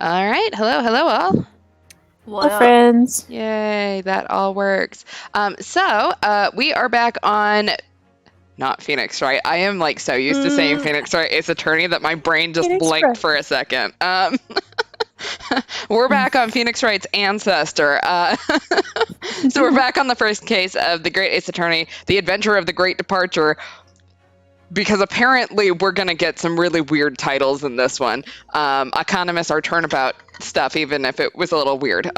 All right. Hello all. What up? friends. Yay, that all works. So we are back on not Phoenix, right? I am like so used to saying Phoenix, right? Ace Attorney that my brain just Phoenix blinked Brett. for a second. We're back on Phoenix Wright's ancestor. So we're back on the first case of the Great Ace Attorney, The Adventure of the Great Departure. Because apparently we're going to get some really weird titles in this one. Economists are turnabout stuff, even if it was a little weird.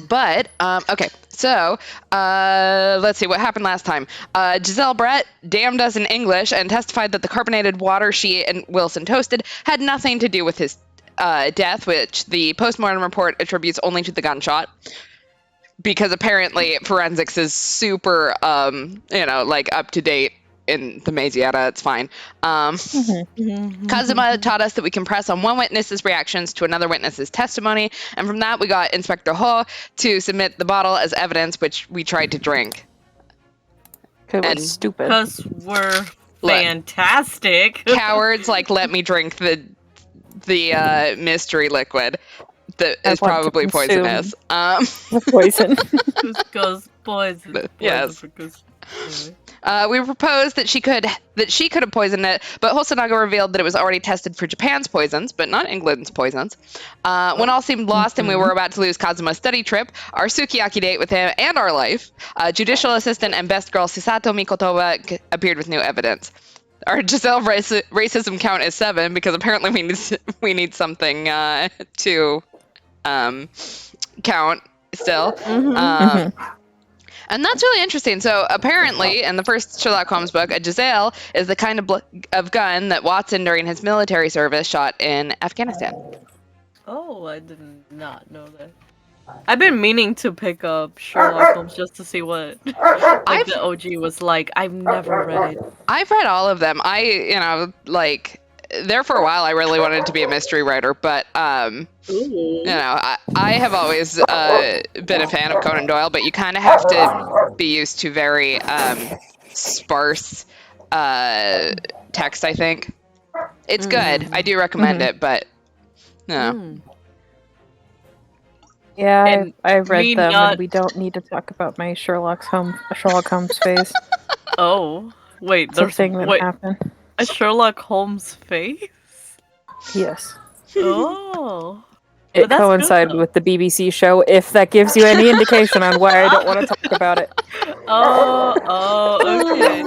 But, okay, so let's see what happened last time. Jezaille Brett damned us in English and testified that the carbonated water she and Wilson toasted had nothing to do with his death, which the postmortem report attributes only to the gunshot. Because apparently forensics is super, like up to date in the Mazietta. It's fine. Kazuma taught us that we can press on one witness's reactions to another witness's testimony, and from that we got Inspector Ho to submit the bottle as evidence, which we tried to drink. It And- was stupid. Because we're fantastic. Cowards, let me drink the mystery liquid that I is want to probably consume poisonous. The poison. Because poison. Yes. Because, We proposed that she could have poisoned it, but Hosonaga revealed that it was already tested for Japan's poisons, but not England's poisons. When all seemed lost and we were about to lose Kazuma's study trip, our sukiyaki date with him, and our life, judicial assistant and best girl Susato Mikotowa appeared with new evidence. Our Jezaille racism count is 7 because apparently we need something to count still. And that's really interesting. So apparently, in the first Sherlock Holmes book, a Jezaille is the kind of gun that Watson, during his military service, shot in Afghanistan. Oh, I did not know that. I've been meaning to pick up Sherlock Holmes just to see what the OG was like. I've never read it. I've read all of them. There for a while, I really wanted to be a mystery writer, but I have always been a fan of Conan Doyle, but you kind of have to be used to very sparse text, I think. It's good. I do recommend it, but no. Yeah, I me read them, not- and we don't need to talk about my Sherlock Holmes phase. Oh, wait, It's a thing that happened. a Sherlock Holmes face? Yes. Oh. It But that's good, coincided though. with the BBC show, if that gives you any indication on why I don't want to talk about it. Okay.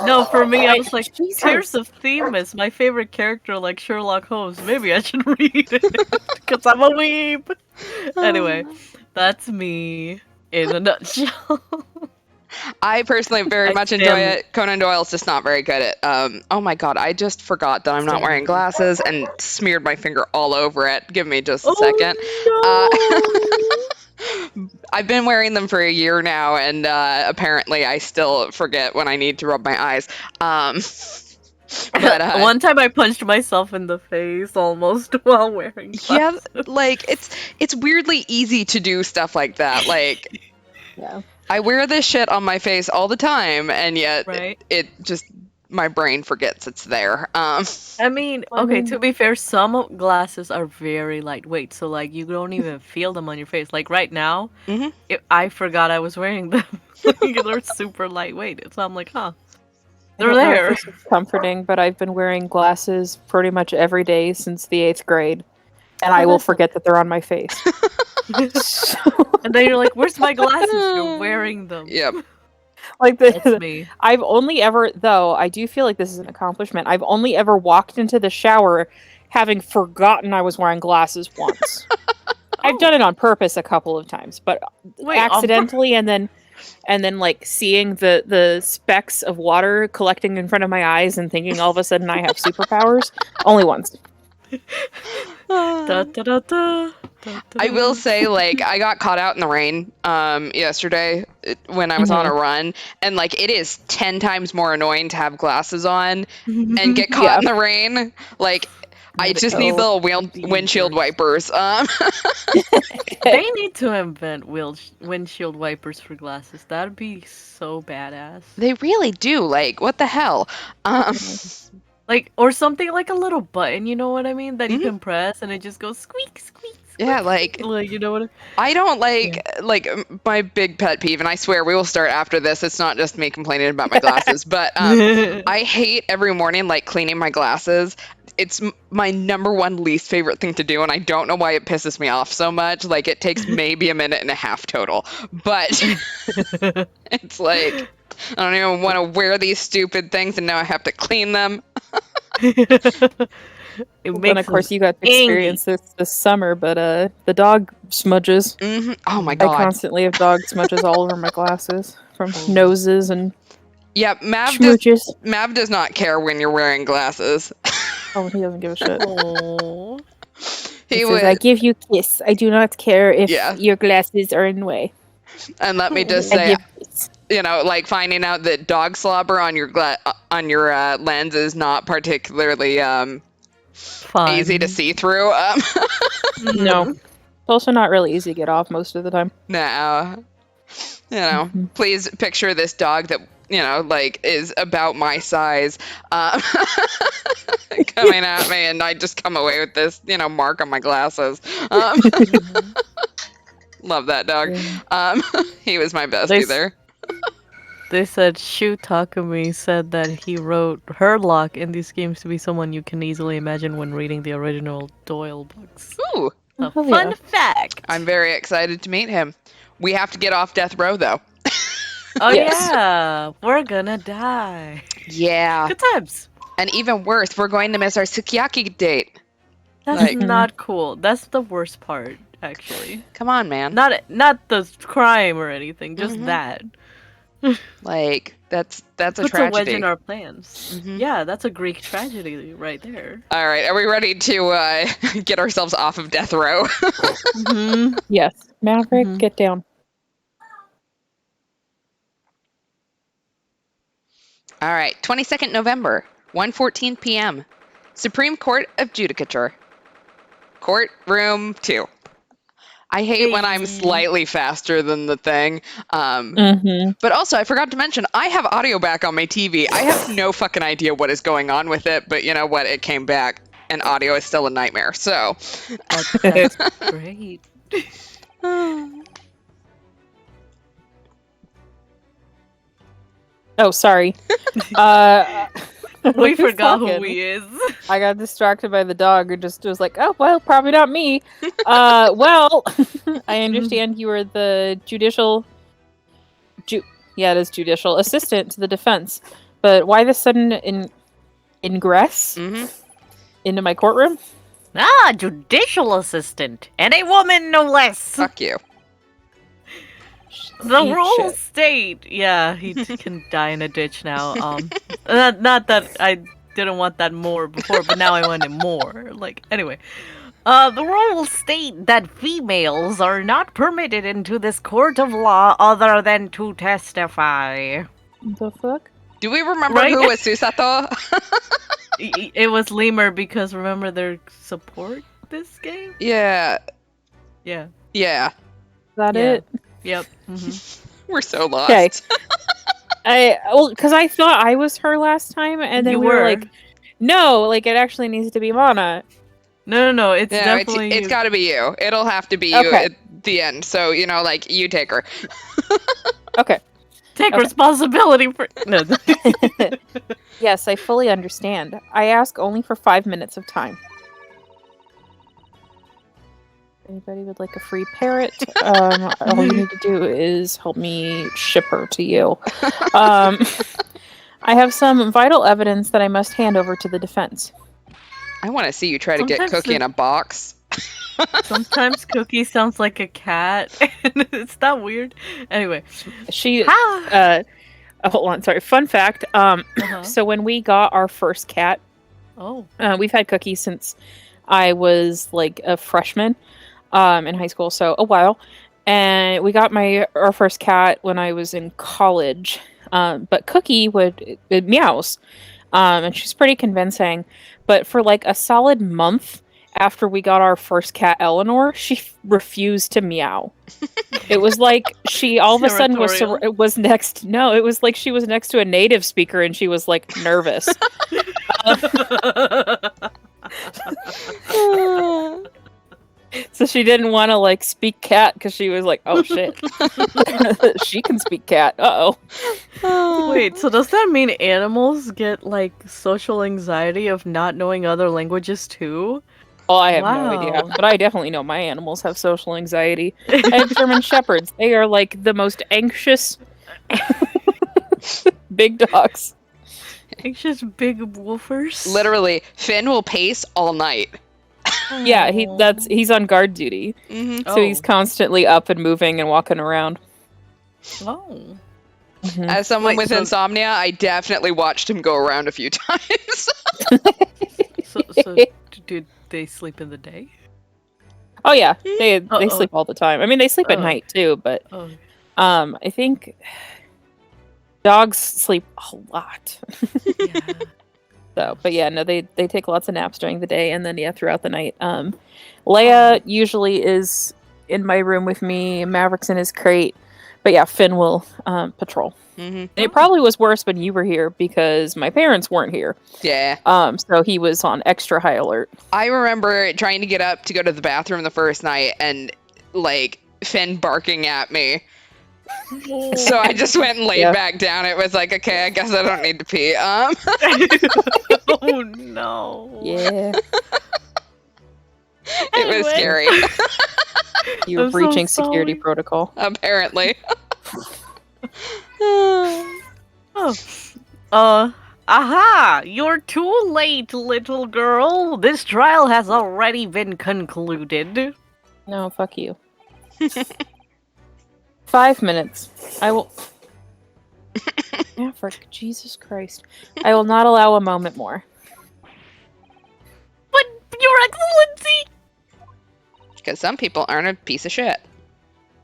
No, for me, I was like, Jesus. Tears of Themis, my favorite character, like Sherlock Holmes. Maybe I should read it, because I'm a weeb. Anyway, that's me in a nutshell. I personally very much enjoy it. Conan Doyle's just not very good at. Oh my god! I just forgot that I'm not wearing glasses and smeared my finger all over it. Give me just a second. I've been wearing them for a year now, and apparently I still forget when I need to rub my eyes. But One time I punched myself in the face almost while wearing glasses. yeah, it's weirdly easy to do stuff like that. Yeah. I wear this shit on my face all the time, and yet it just my brain forgets it's there. I mean, okay, to be fair, some glasses are very lightweight, so like you don't even feel them on your face. Like right now, I forgot I was wearing them. They're super lightweight, so I'm like, huh, they're there. This is comforting, but I've been wearing glasses pretty much every day since the 8th grade, and I will forget that they're on my face. And then you're like, where's my glasses? You're wearing them. Yep. That's me. I've only ever, though, I do feel like this is an accomplishment. I've only ever walked into the shower having forgotten I was wearing glasses once. I've done it on purpose a couple of times, but accidentally, and then like seeing the specks of water collecting in front of my eyes and thinking all of a sudden I have superpowers. Only once. Da, da, da, da. I will say, I got caught out in the rain yesterday when I was on a run, and it is 10 times more annoying to have glasses on and get caught in the rain. I just need little windshield wipers. They need to invent windshield wipers for glasses. That'd be so badass. They really do. What the hell? Like, or something like a little button, you know what I mean? That you Mhm. can press and it just goes squeak, squeak, squeak. Yeah, like you know what? I don't like my big pet peeve, and I swear we will start after this. It's not just me complaining about my glasses, but I hate every morning like cleaning my glasses. It's my number one least favorite thing to do, and I don't know why it pisses me off so much. Like it takes maybe a minute and a half total, but it's like I don't even want to wear these stupid things, and now I have to clean them. It Well, makes then of course us you got to experience this summer, but the dog smudges. Oh my I god. constantly have dog smudges all over my glasses from Oh. noses and Yeah, Mav does not care when you're wearing glasses. oh, he doesn't give a shit. Oh. He He says, "I would, give you kiss. I do not care if Yeah. your glasses are in the way. and let me just I say, give kiss." like finding out that dog slobber on your lens is not particularly Fun. easy to see through. No, it's also not really easy to get off most of the time. No, Mhm. please picture this dog that like is about my size, coming at me, and I just come away with this mark on my glasses. Love that dog. He was my bestie there. They said Shu Takumi said that he wrote Herlock in these games to be someone you can easily imagine when reading the original Doyle books. Ooh, A Oh, fun yeah. fact. I'm very excited to meet him. We have to get off death row though. Oh Yes. yeah, we're gonna die. Yeah. Good times. And even worse, we're going to miss our sukiyaki date. That's Like- not cool. That's the worst part, actually. Come on, man. Not the crime or anything, just Mhm. that. Like that's a Puts a wedge tragedy. in our plans. Mhm. Yeah, that's a Greek tragedy right there. All right, are we ready to get ourselves off of death row? Mm-hmm. Yes, Maverick, Mhm. get down. All right, 22nd November, 1:14 p.m. Supreme Court of Judicature. Courtroom 2. I hate when I'm Hey. slightly faster than the thing. Mm-hmm. But also, I forgot to mention, I have audio back on my TV. I have no fucking idea what is going on with it, but you know what? It came back, and audio is still a nightmare. So, That's great. Oh, sorry. We when you're forgot who talking, he is. I got distracted by the dog and just was like, oh, well, probably not me. Well, I understand you were the judicial assistant to the defense. But why the sudden ingress into my courtroom? Ah, judicial assistant. And a woman, no less. Fuck you. The Eat rules shit. state. Yeah, he can die in a ditch now. Not that I didn't want that more before, but now I want it more. Like, anyway. The rules state that females are not permitted into this court of law other than to testify. The fuck? Do we remember Right? who was Susato? It was Lemur because remember their support this game? Yeah. Yeah. Yeah. Is that Yeah. it? Yep. Mhm. We're so lost. Okay. Because I thought I was her last time, and then You we were were. like, no, like it actually needs to be Mana. No. It's No, definitely it's you. got to be you. It'll have to be you Okay. at the end. So, like, you take her. Okay. Take Okay. responsibility for. No. Yes, I fully understand. I ask only for 5 minutes of time. Anybody would like a free parrot? All you need to do is help me ship her to you. I have some vital evidence that I must hand over to the defense. I want to see you try to get Sometimes Cookie in a box. Sometimes Cookie sounds like a cat, and it's that weird. Anyway. She Ha! hold on, sorry. Fun fact. Uh-huh. So when we got our first cat, Oh. we've had Cookie since I was like a freshman in high school, so a while. And we got our first cat when I was in college. But Cookie would meows, and she's pretty convincing. But for like a solid month, after we got our first cat, Eleanor, she refused to meow. It was like she all of a sudden was next. No, it was like she was next to a native speaker and she was like nervous. So she didn't want to like speak cat because she was like, "Oh shit, she can speak cat." Wait, so does that mean animals get like social anxiety of not knowing other languages too? Oh, I have no idea, but I definitely know my animals have social anxiety. I have German shepherds; they are like the most anxious big dogs. Anxious big woofers. Literally, Finn will pace all night. Yeah, he's on guard duty, so he's constantly up and moving and walking around. Oh. Mm-hmm. As someone with insomnia, I definitely watched him go around a few times. So did they sleep in the day? Oh yeah, they sleep all the time. I mean, they sleep at night too, but I think dogs sleep a lot. Yeah. So, but yeah, no, they take lots of naps during the day and then throughout the night. Leia usually is in my room with me. Maverick's in his crate, but yeah, Finn will patrol. And it probably was worse when you were here because my parents weren't here. Yeah. So he was on extra high alert. I remember trying to get up to go to the bathroom the first night and like Finn barking at me. So I just went and laid back down. It was like, okay, I guess I don't need to pee. Oh no. Yeah. It was scary. You were breaching security protocol. Apparently. Aha! You're too late, little girl. This trial has already been concluded. No, fuck you. 5 minutes. I will. Yeah, for Jesus Christ. I will not allow a moment more. But, Your Excellency! Because some people aren't a piece of shit.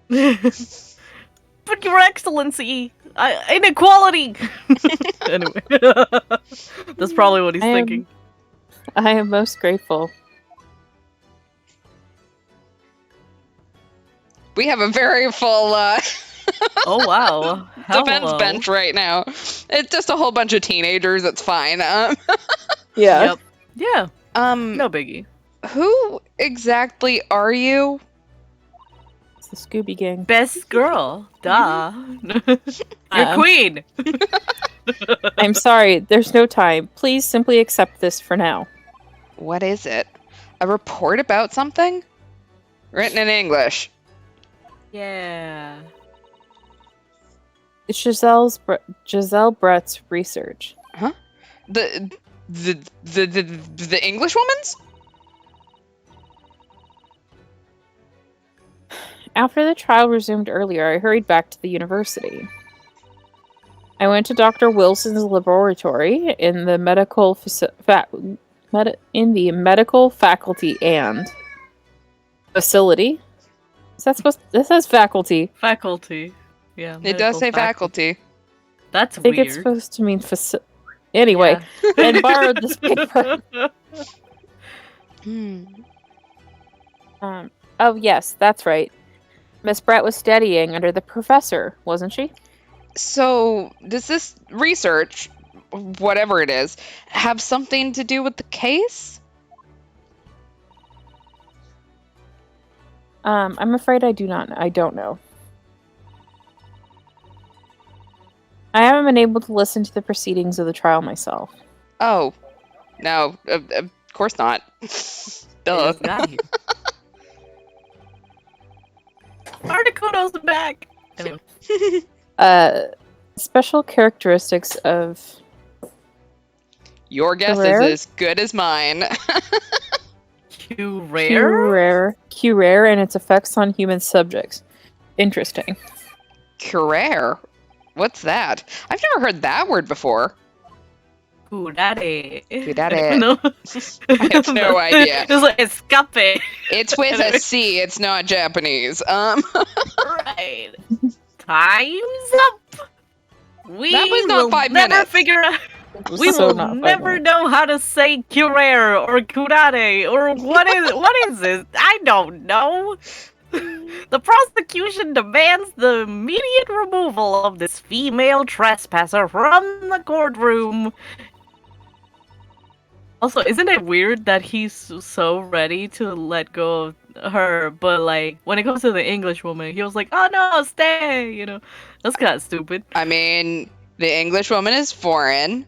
But Your Excellency! Inequality! Anyway. That's probably what he's thinking. I am most grateful. We have a very full oh wow. defense bench right now. It's just a whole bunch of teenagers. It's fine. Yeah. Yep. Yeah. No biggie. Who exactly are you? It's the Scooby Gang. Best girl. Duh. You're queen. I'm sorry. There's no time. Please simply accept this for now. What is it? A report about something? Written in English. Yeah. It's Jezaille Brett's research. Huh? The English woman's? After the trial resumed earlier, I hurried back to the university. I went to Dr. Wilson's laboratory in the medical faculty and facility. Is that supposed? This says faculty. Faculty. Yeah. It does say faculty. That's I think weird. it's supposed to mean Anyway, and borrowed this paper. Oh yes, that's right. Miss Brett was studying under the professor, wasn't she? So, does this research, whatever it is, have something to do with the case? I'm afraid I don't know. I haven't been able to listen to the proceedings of the trial myself. Oh, no, of course not. Duh. Got here. Articuno's back. Anyway. Special characteristics of... Your guess Curare? is as good as mine. Curare? Curare and its effects on human subjects. Interesting. Curare? What's that? I've never heard that word before. Curare. Curare. No. I have no idea. It's like escape. It's with a C. It's not Japanese. Right. Time's up. We That was not will 5 never minutes. figure out. We So will not never violent. know how to say curare or curare or what is this? I don't know. The prosecution demands the immediate removal of this female trespasser from the courtroom. Also, isn't it weird that he's so ready to let go of her, but like when it comes to the English woman, he was like, "Oh no, stay!" You know, that's kind of stupid. I mean, the English woman is foreign,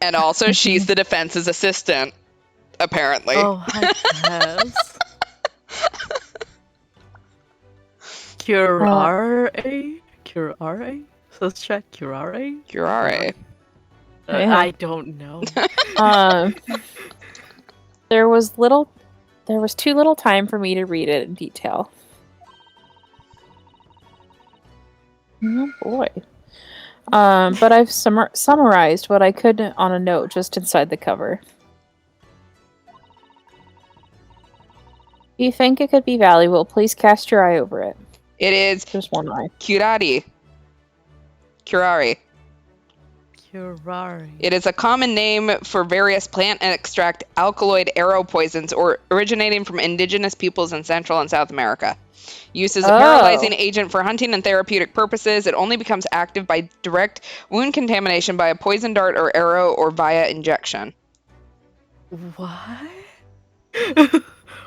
and also she's the defense's assistant, apparently. Oh, I guess. Curare? Curare? So let's check curare. Curare. Yeah. I don't know. There was too little time for me to read it in detail. Oh boy. But I've summarized what I could on a note just inside the cover. If you think it could be valuable, please cast your eye over it. It is Just one eye. curare. Curare. Curare. It is a common name for various plant extract alkaloid arrow poisons originating from indigenous peoples in Central and South America. Used as a paralyzing agent for hunting and therapeutic purposes, it only becomes active by direct wound contamination by a poison dart or arrow or via injection. What?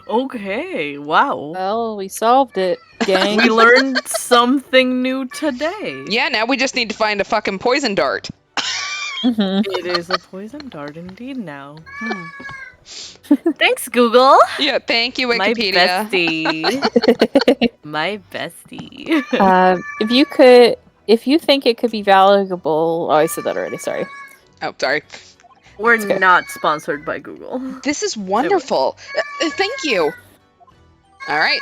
Okay, wow. Well, we solved it, gang. We learned something new today. Yeah, now we just need to find a fucking poison dart. Mhm. It is a poison dart indeed now. Thanks, Google. Yeah, thank you, My Wikipedia. bestie. My bestie. If you think it could be valuable, oh, I said that already. Sorry. Oh, sorry. We're okay. not sponsored by Google. This is wonderful. Thank you. All right,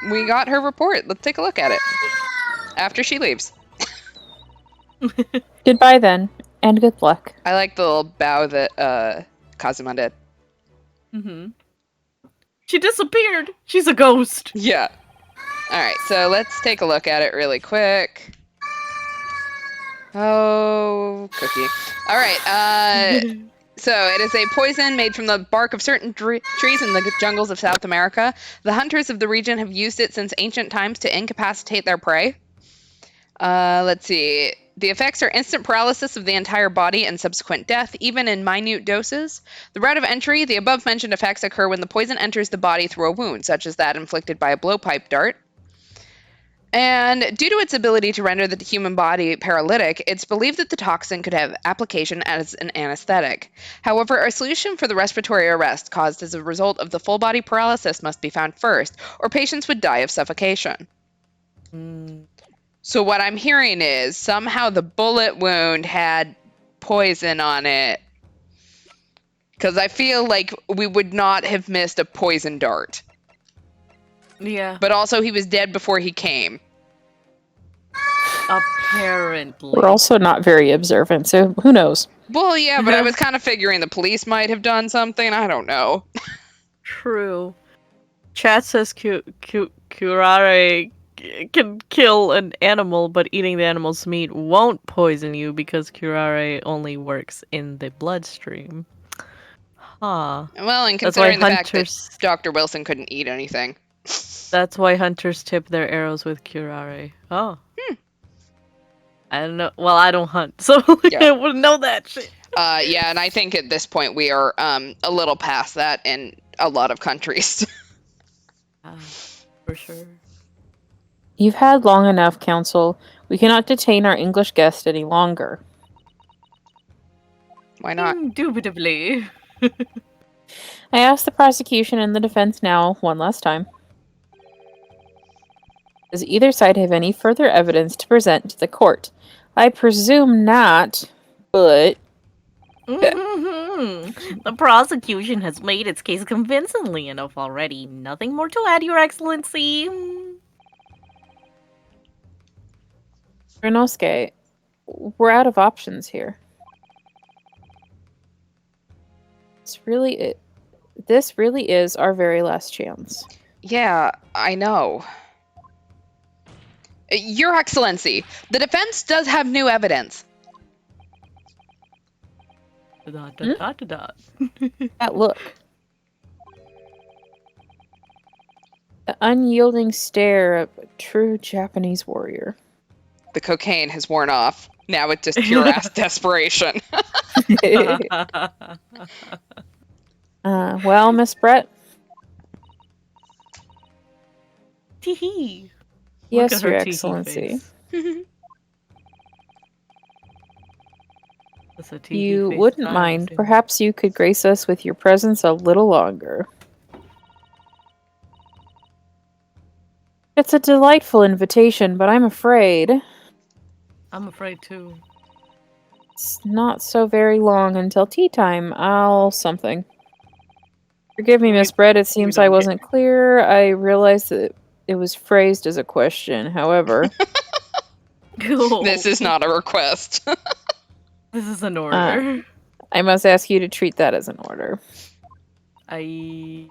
we got her report. Let's take a look at it after she leaves. Goodbye then, and good luck. I like the little bow that Kazuma did. She disappeared. She's a ghost. Yeah. All right, so let's take a look at it really quick. Oh, cookie. All right. So it is a poison made from the bark of certain trees in the jungles of South America. The hunters of the region have used it since ancient times to incapacitate their prey. Let's see. The effects are instant paralysis of the entire body and subsequent death, even in minute doses. The route of entry, the above-mentioned effects occur when the poison enters the body through a wound, such as that inflicted by a blowpipe dart. And due to its ability to render the human body paralytic, it's believed that the toxin could have application as an anesthetic. However, a solution for the respiratory arrest caused as a result of the full-body paralysis must be found first, or patients would die of suffocation. So what I'm hearing is somehow the bullet wound had poison on it. Because I feel like we would not have missed a poison dart. Yeah. But also he was dead before he came. Apparently. We're also not very observant, so who knows? Well, yeah, but I was kind of figuring the police might have done something. I don't know. True. Chat says curare can kill an animal, but eating the animal's meat won't poison you because curare only works in the bloodstream. Huh. Well, and That's why considering the fact that hunters- Dr. Wilson couldn't eat anything. That's why hunters tip their arrows with curare. Oh. I don't know. Well, I don't hunt, so Yeah. I wouldn't know that shit. Yeah, and I think at this point we are a little past that in a lot of countries. For sure. You've had long enough, Counsel. We cannot detain our English guest any longer. Why not? Indubitably. I ask the prosecution and the defense now, one last time. Does either side have any further evidence to present to the court? I presume not, but... The prosecution has made its case convincingly enough already. Nothing more to add, Your Excellency. Renosuke, we're out of options here. This really is our very last chance. Yeah, I know. Your Excellency, the defense does have new evidence. Da-da-da-da-da. That look. The unyielding stare of a true Japanese warrior. The cocaine has worn off. Now it's just pure ass desperation. Well, Miss Brett? Tee-hee. Yes, Look at her Your tee-hee Excellency. face. That's a tee-hee You face wouldn't I haven't mind. seen. Perhaps you could grace us with your presence a little longer. It's a delightful invitation, but I'm afraid I'm afraid too. it's not so very long until tea time. I'll something. Forgive me, Miss Brett. It seems don't I get- wasn't clear. I realized that it was phrased as a question. However, This is not a request. This is an order. I must ask you to treat that as an order. I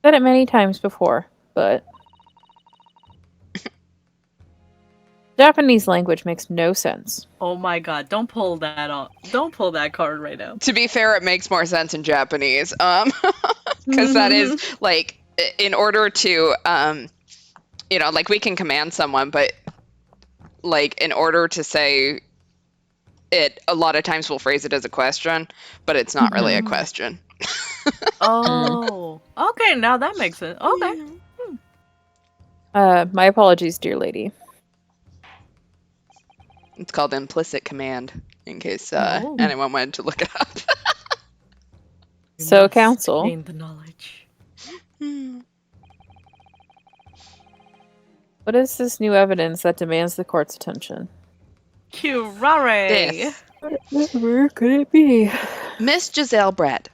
Said it many times before, but Japanese language makes no sense. Oh my god, don't pull that off. Don't pull that card right now. To be fair, it makes more sense in Japanese. Because that is like, in order to, like we can command someone, but like in order to say it, a lot of times we'll phrase it as a question, but it's not really a question. Oh. Okay, now that makes sense. Okay. My apologies, dear lady. It's called implicit command, in case Oh. anyone wanted to look it up. You So, must Council. gain the knowledge. What is this new evidence that demands the court's attention? Curare. This. Where could it be? Miss Jezaille Brett,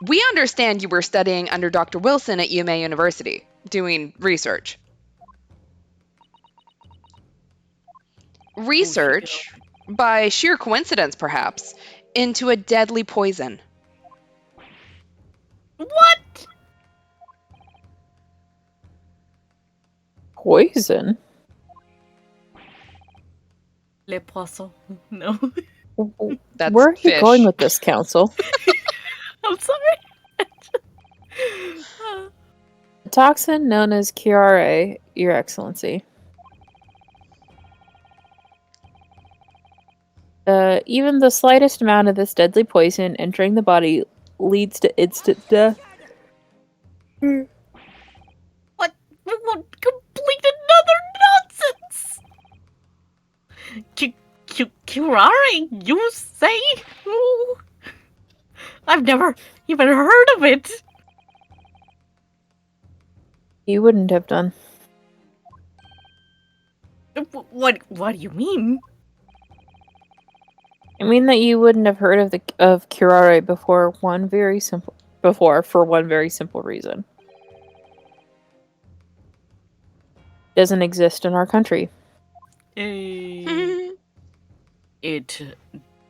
we understand you were studying under Dr. Wilson at UMA University, doing research. Research, by sheer coincidence perhaps, into a deadly poison. What? Poison? Le poisson. No. That's Where are you fish. going with this, Council? I'm sorry. The toxin known as curare, Your Excellency. Even the slightest amount of this deadly poison entering the body leads to instant death. What? Complete another nonsense! Curare, you say? Ooh. I've never even heard of it! You wouldn't have done. What do you mean? I mean that you wouldn't have heard of curare for one very simple reason. It doesn't exist in our country. It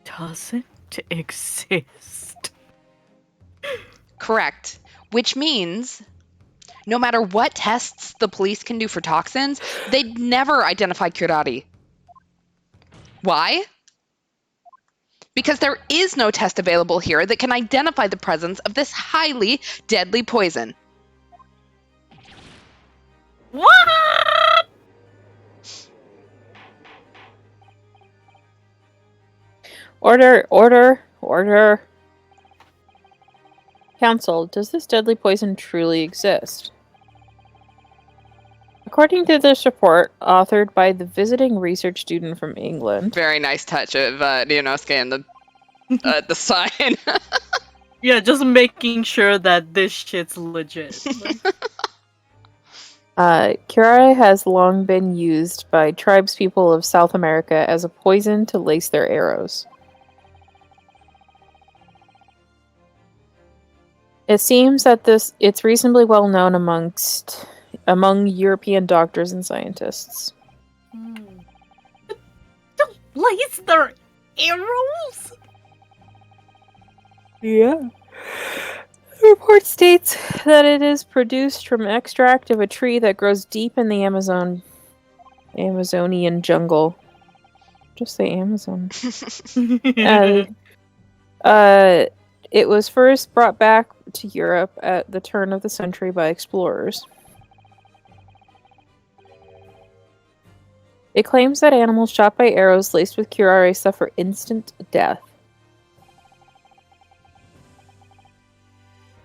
doesn't exist. Correct. Which means no matter what tests the police can do for toxins, they'd never identify curare. Why? Because there is no test available here that can identify the presence of this highly deadly poison. What? Order. Council, does this deadly poison truly exist? According to this report, authored by the visiting research student from England. Very nice touch of Leonosuke and the sign. Yeah, just making sure that this shit's legit. Curare has long been used by tribespeople of South America as a poison to lace their arrows. It seems that it's reasonably well known among European doctors and scientists. Don't lace their arrows? Yeah. The report states that it is produced from extract of a tree that grows deep in the Amazonian jungle. Just say Amazon. It was first brought back to Europe at the turn of the century by explorers. It claims that animals shot by arrows laced with curare suffer instant death.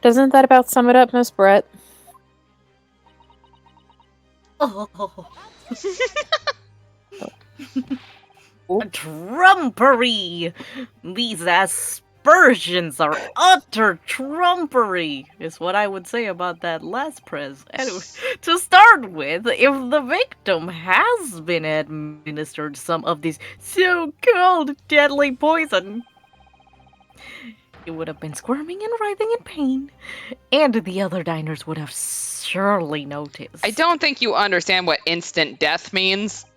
Doesn't that about sum it up, Miss Brett? Oh. Trumpery! These aspersions are utter trumpery, is what I would say about that last prez. Anyway, to start with, if the victim has been administered some of this so-called deadly poison, it would have been squirming and writhing in pain, and the other diners would have surely noticed. I don't think you understand what instant death means.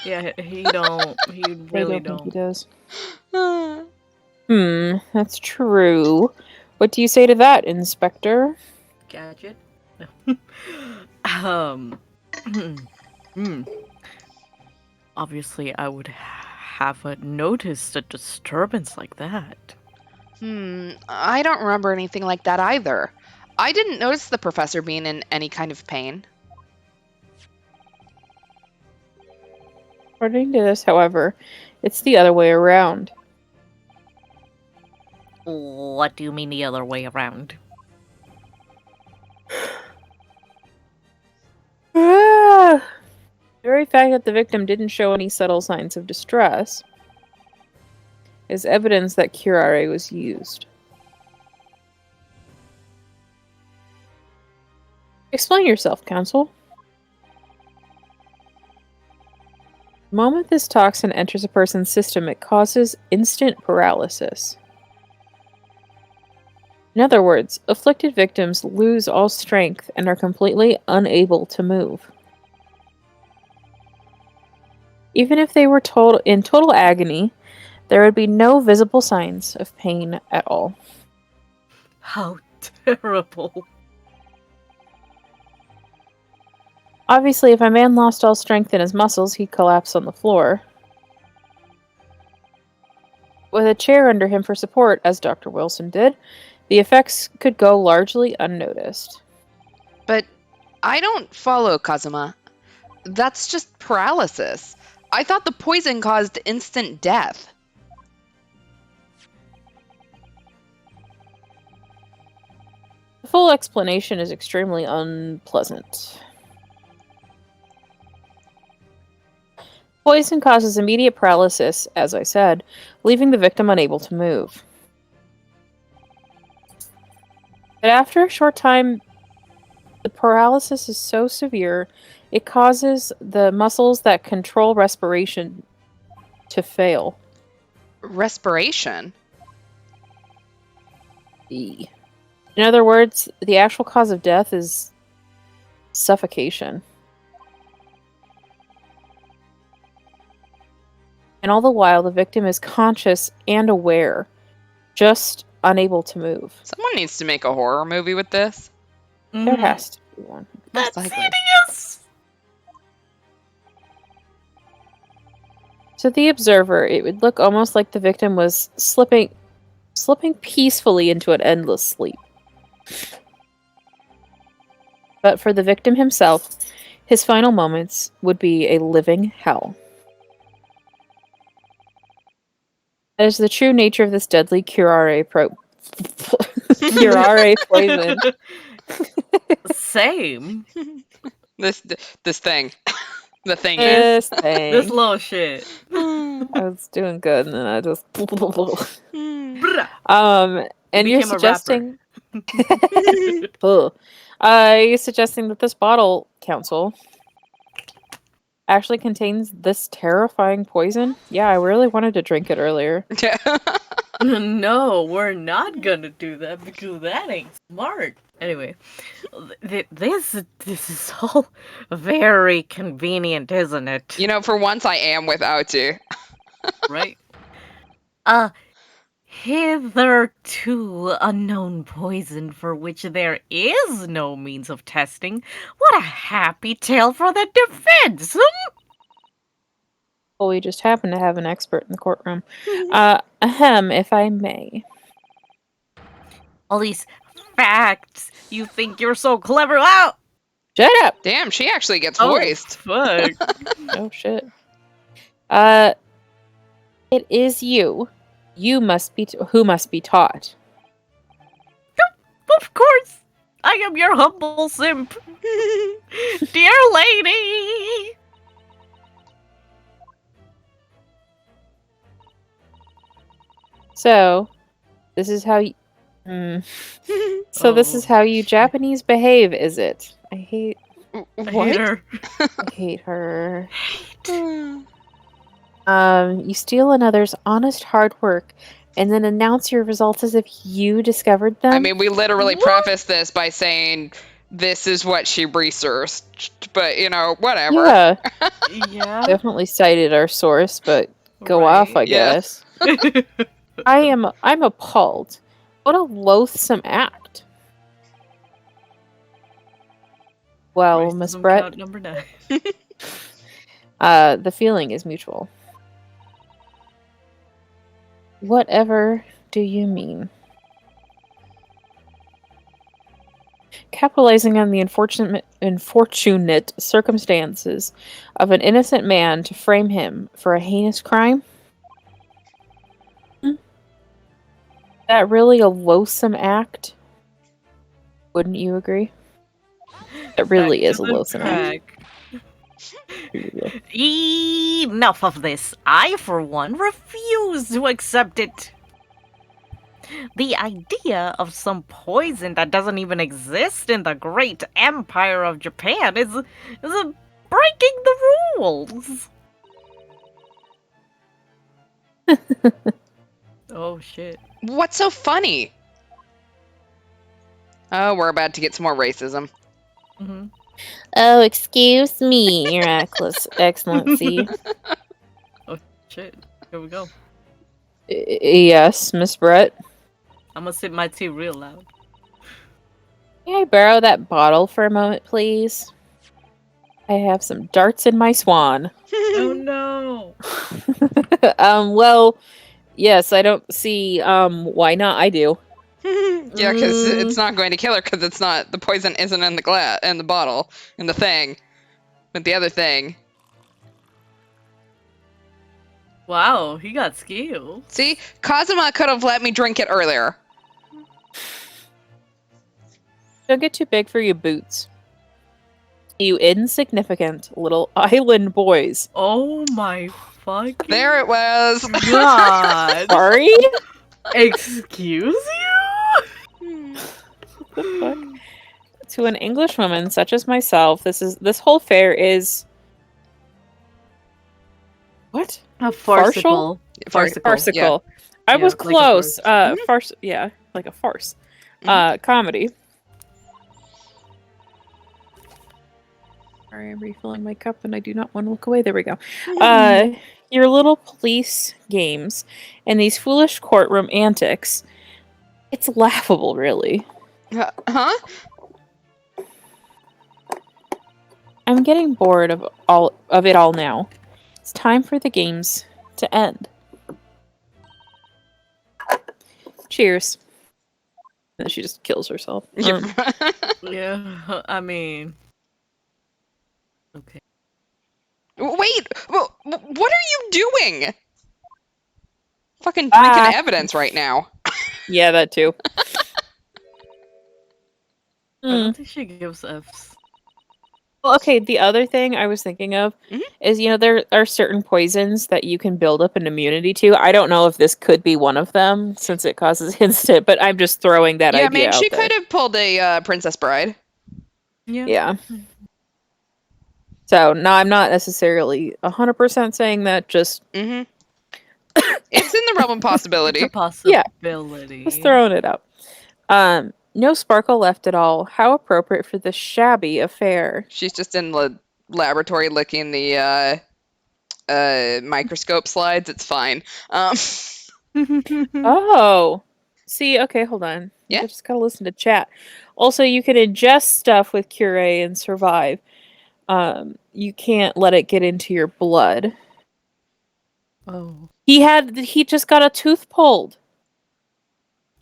Yeah, he don't. He really I don't think he does. That's true. What do you say to that, Inspector? Gadget? Obviously, I would have noticed a disturbance like that. I don't remember anything like that either. I didn't notice the professor being in any kind of pain. According to this, however, it's the other way around. What do you mean the other way around? The very fact that the victim didn't show any subtle signs of distress is evidence that curare was used. Explain yourself, Counsel. The moment this toxin enters a person's system, it causes instant paralysis. In other words, afflicted victims lose all strength and are completely unable to move. Even if they were in total agony, there would be no visible signs of pain at all. How terrible. Obviously, if a man lost all strength in his muscles, he'd collapse on the floor. With a chair under him for support, as Dr. Wilson did, the effects could go largely unnoticed. But I don't follow, Kazuma. That's just paralysis. I thought the poison caused instant death. The full explanation is extremely unpleasant. Poison causes immediate paralysis, as I said, leaving the victim unable to move. But after a short time, the paralysis is so severe, it causes the muscles that control respiration to fail. Respiration? In other words, the actual cause of death is suffocation. And all the while, the victim is conscious and aware, just unable to move. Someone needs to make a horror movie with this. There has to be one. That's likely. hideous! To the observer, it would look almost like the victim was slipping peacefully into an endless sleep. But for the victim himself, his final moments would be a living hell. That is the true nature of this deadly curare poison. Same. This thing. The thing This thing. This little shit. I was doing good, and then I just. Brah. And you're Became a suggesting. You're suggesting that this bottle, Counsel, actually contains this terrifying poison? Yeah, I really wanted to drink it earlier. No, we're not gonna do that because that ain't smart. Anyway, this is all very convenient, isn't it? You know, for once I am without you. Right? Hitherto unknown poison for which there is no means of testing. What a happy tale for the defense! Well, we just happen to have an expert in the courtroom. If I may. All these facts. You think you're so clever? Wow! Shut up! Damn, she actually gets Oh, voiced. fuck. Oh, shit. It is you. You must be who must be taught. Of course! I am your humble simp. Dear lady! So, this is how you... So this is how you Japanese behave, is it? I hate I hate What? her. I hate her. You steal another's honest hard work and then announce your results as if you discovered them. I mean, we literally What? preface this by saying this is what she researched, but whatever. Yeah, Yeah. definitely cited our source, but go off, I Yeah. guess. I'm appalled. What a loathsome act. Well, Miss Racism Brett, count number 9. the feeling is mutual. Whatever do you mean? Capitalizing on the unfortunate circumstances of an innocent man to frame him for a heinous crime? Is that really a loathsome act? Wouldn't you agree? It really Back is to a the loathsome act. track. Enough of this. I, for one, refuse to accept it. The idea of some poison that doesn't even exist in the great empire of Japan is breaking the rules. Oh shit. What's so funny? Oh, we're about to get some more racism. Mm-hmm. Oh, excuse me, Your Excellency. Oh shit. Here we go. Yes, Miss Brett. I'm gonna sip my tea real loud. May I borrow that bottle for a moment, please? I have some darts in my swan. Oh no. Well, yes, I don't see, why not? I do. Yeah, because it's not going to kill her because it's not, the poison isn't in the bottle, in the thing. But the other thing. Wow, he got skills. See, Kazuma could have let me drink it earlier. Don't get too big for your boots. You insignificant little island boys. Oh my fucking There it was. god. Sorry? Excuse you? What the fuck? To an Englishwoman such as myself, this whole fair is... What? A farcical. Farcical. Yeah. I Yeah, was like a close. farce. Farce. Yeah, like a farce. Mhm. Comedy. Sorry, I'm refilling my cup and I do not want to look away. There we go. Your little police games and these foolish courtroom antics. It's laughable, really. Huh? I'm getting bored of it all now. It's time for the games to end. Cheers. And then she just kills herself. Yeah, I mean. Okay. Wait, what are you doing? Fucking drinking evidence right now. Yeah, that too. I don't think she gives Fs. Well, okay, the other thing I was thinking of Mhm. is, there are certain poisons that you can build up an immunity to. I don't know if this could be one of them since it causes instant, but I'm just throwing that Yeah, idea man, she out there. could have pulled a Princess Bride. Yeah. So, no, I'm not necessarily 100% saying that, just Mm-hmm. It's in the realm of possibility. It's a possibility. just throwing it out. No sparkle left at all. How appropriate for this shabby affair. She's just in the laboratory licking the microscope slides. It's fine. Oh. See, okay, hold on. Yeah? I just gotta listen to chat. Also, you can ingest stuff with Cure and survive. You can't let it get into your blood. Oh. He just got a tooth pulled.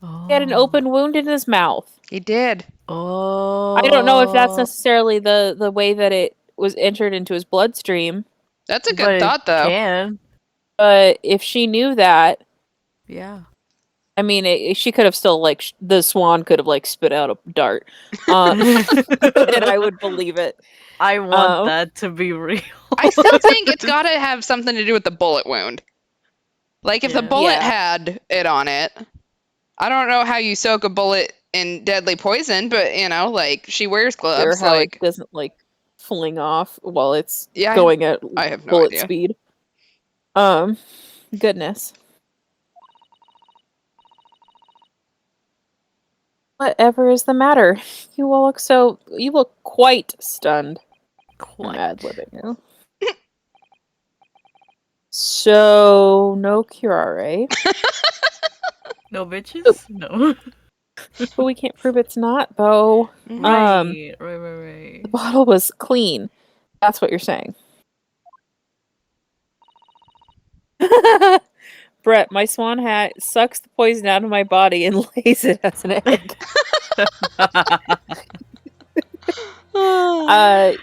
Oh. He had an open wound in his mouth. He did. Oh. I don't know if that's necessarily the way that it was entered into his bloodstream, That's a But good it thought, though. Can. but if she knew that, Yeah. I mean, she could have still the swan could have spit out a dart, and I would believe it. I want that to be real. I still think it's got to have something to do with the bullet wound. Like, if the Yeah. bullet Yeah. had it on it, I don't know how you soak a bullet in deadly poison, but, she wears gloves. Or how it doesn't fling off while it's Yeah, going at I have no bullet idea. speed. Goodness. Whatever is the matter? You look quite stunned. Quite. Manabingu. So no curare, No bitches? No. but we can't prove it's not though. Right. The bottle was clean. That's what you're saying. Brett, my swan hat sucks the poison out of my body and lays it as an egg.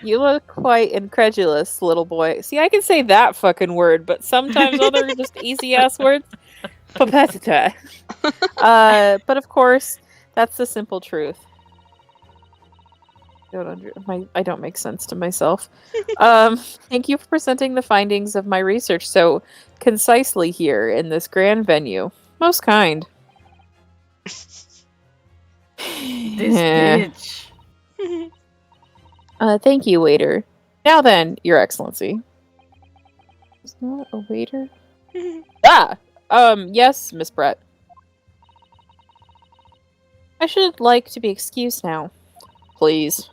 You look quite incredulous, little boy. See, I can say that fucking word, but sometimes other just easy ass words. Papetita. But of course, that's the simple truth. I don't make sense to myself. Thank you for presenting the findings of my research so concisely here in this grand venue. Most kind. This bitch. Thank you, waiter. Now then, Your Excellency. Is that a waiter? Yes, Miss Brett. I should like to be excused now. Please.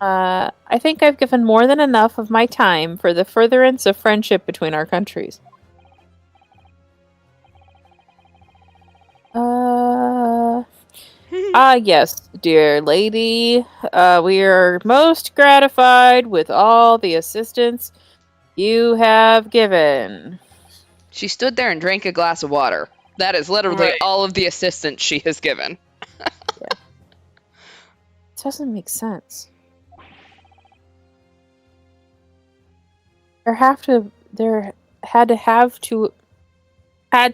I think I've given more than enough of my time for the furtherance of friendship between our countries. Yes, dear lady. We are most gratified with all the assistance you have given. She stood there and drank a glass of water. That is literally all of the assistance she has given. Yeah. It doesn't make sense. There had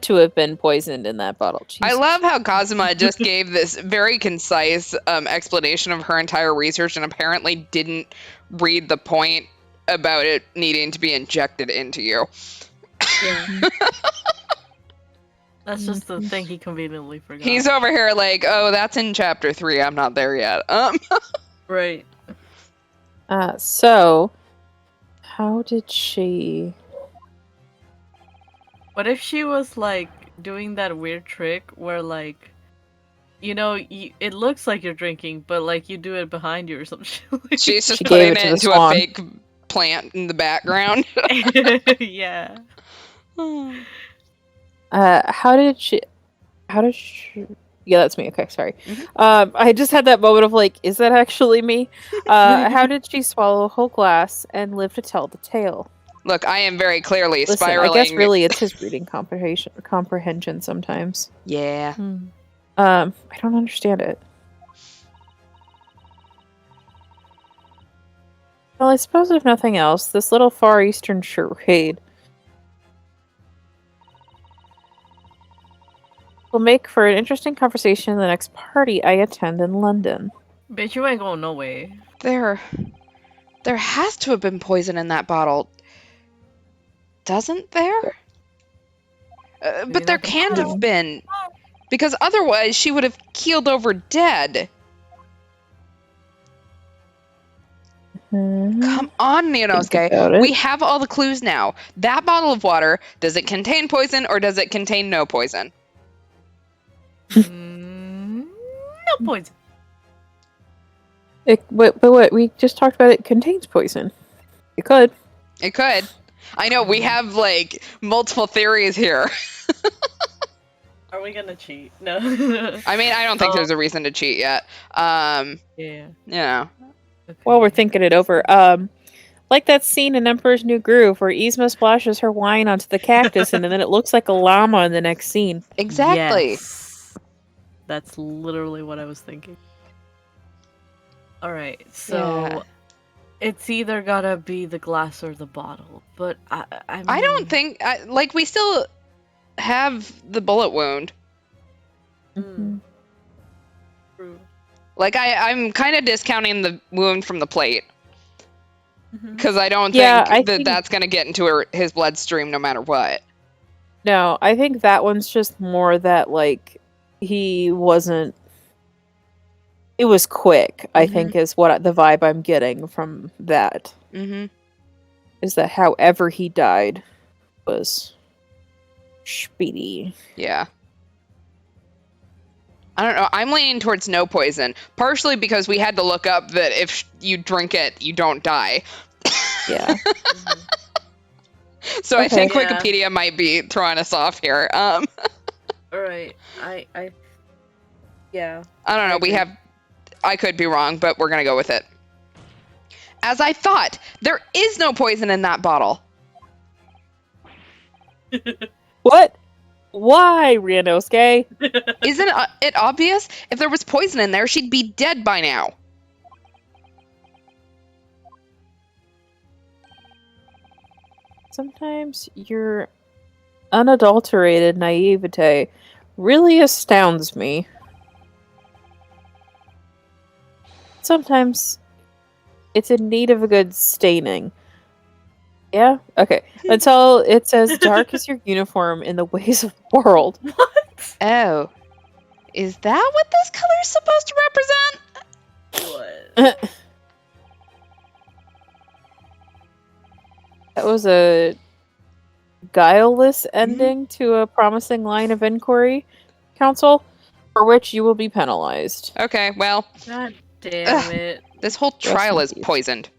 to have been poisoned in that bottle. Jesus. I love how Kazuma just gave this very concise explanation of her entire research and apparently didn't read the point about it needing to be injected into you. Yeah. That's just the thing he conveniently forgot. He's over here like, oh, that's in chapter 3. I'm not there yet. Right. So, how did she... What if she was doing that weird trick where it looks like you're drinking, but you do it behind you or some shit. She's just putting it into a fake plant in the background. Yeah. How did she... Yeah, that's me. Okay, sorry. I just had that moment of is that actually me? How did she swallow a whole glass and live to tell the tale? Look, I am very clearly spiraling. I guess really it's his reading comprehension sometimes. Yeah. I don't understand it. Well, I suppose if nothing else, this little Far Eastern charade will make for an interesting conversation in the next party I attend in London. Bitch, you ain't going no way. There has to have been poison in that bottle. Doesn't there? But there can't have been. Because otherwise she would have keeled over dead. Come on, Nionosuke. We have all the clues now. That bottle of water, does it contain poison or does it contain no poison? No poison. But what? We just talked about it contains poison. It could. It could. I know, we have, multiple theories here. Are we gonna cheat? No. I mean, I don't think there's a reason to cheat yet. Yeah. You know. Okay. While we're thinking it over, Like that scene in Emperor's New Groove where Yzma splashes her wine onto the cactus and then it looks like a llama in the next scene. Exactly. Yes. That's literally what I was thinking. Alright, so Yeah. it's either gotta be the glass or the bottle, but I mean... I don't think like we still have the bullet wound. Mm. True. Like I'm kind of discounting the wound from the plate Mhm. because I don't Yeah, think I think- that's going to get into his bloodstream no matter what. No, I think that one's just more that, like, he wasn't... It was quick, I think, is what the vibe I'm getting from that. Mm-hmm. Is that however he died was speedy. Yeah. I don't know. I'm leaning towards no poison, partially because we had to look up that if you drink it, you don't die. Yeah. So I think Yeah. Wikipedia might be throwing us off here. Alright, I... Yeah. I don't know. I agree. I could be wrong, but we're going to go with it. As I thought, there is no poison in that bottle. What? Why, Ryanosuke? Isn't it obvious? If there was poison in there, she'd be dead by now. Sometimes your unadulterated naivete really astounds me. Sometimes it's in need of a good staining. Yeah? Okay. Until it's as dark as your uniform in the ways of the world. Oh. Is that what this color is supposed to represent? What? That was a guileless ending to a promising line of inquiry, Council, for which you will be penalized. Okay, well, God damn it. this whole trial in is peace. poisoned.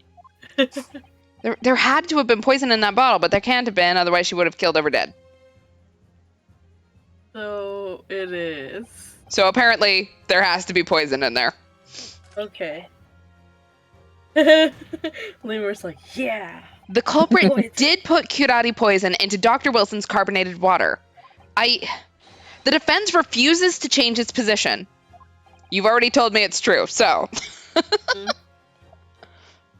There had to have been poison in that bottle, but there can't have been, otherwise she would have killed over dead. So it is. So apparently, there has to be poison in there. Okay. Lemur's like, yeah. The culprit Poison. did put Curati poison into Dr. Wilson's carbonated water. The defense refuses to change its position. You've already told me it's true, so.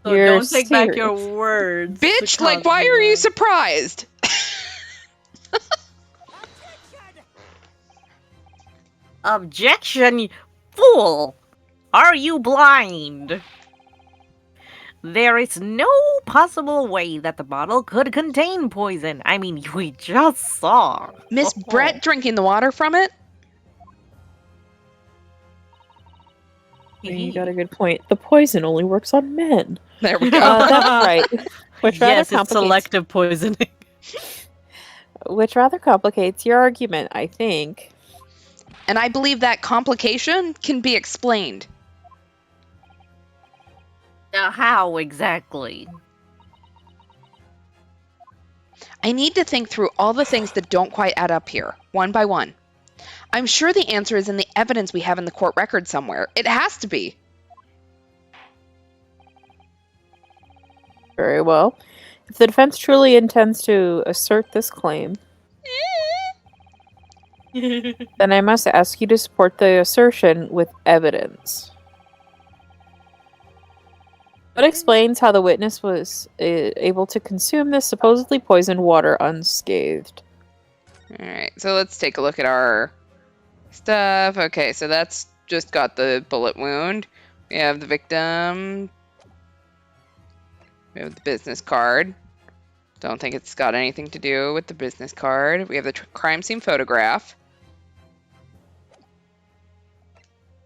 So You're don't take back your serious. words. Bitch, because like, why are you of- surprised? Objection, fool! Are you blind? There is no possible way that the bottle could contain poison. I mean, we just saw. Miss Brett drinking the water from it? You got a good point. The poison only works on men. There we go. That's right. Which rather Yes, it's complicates selective poisoning. which rather complicates your argument, I think. And I believe that complication can be explained. Now, how exactly? I need to think through all the things that don't quite add up here, one by one. I'm sure the answer is in the evidence we have in the court record somewhere. It has to be. Very well. If the defense truly intends to assert this claim, then I must ask you to support the assertion with evidence. What explains how the witness was able to consume this supposedly poisoned water unscathed? Alright, so let's take a look at our stuff. Okay, so that's just got the bullet wound. We have the victim. We have the business card. Don't think it's got anything to do with the business card. We have the crime scene photograph.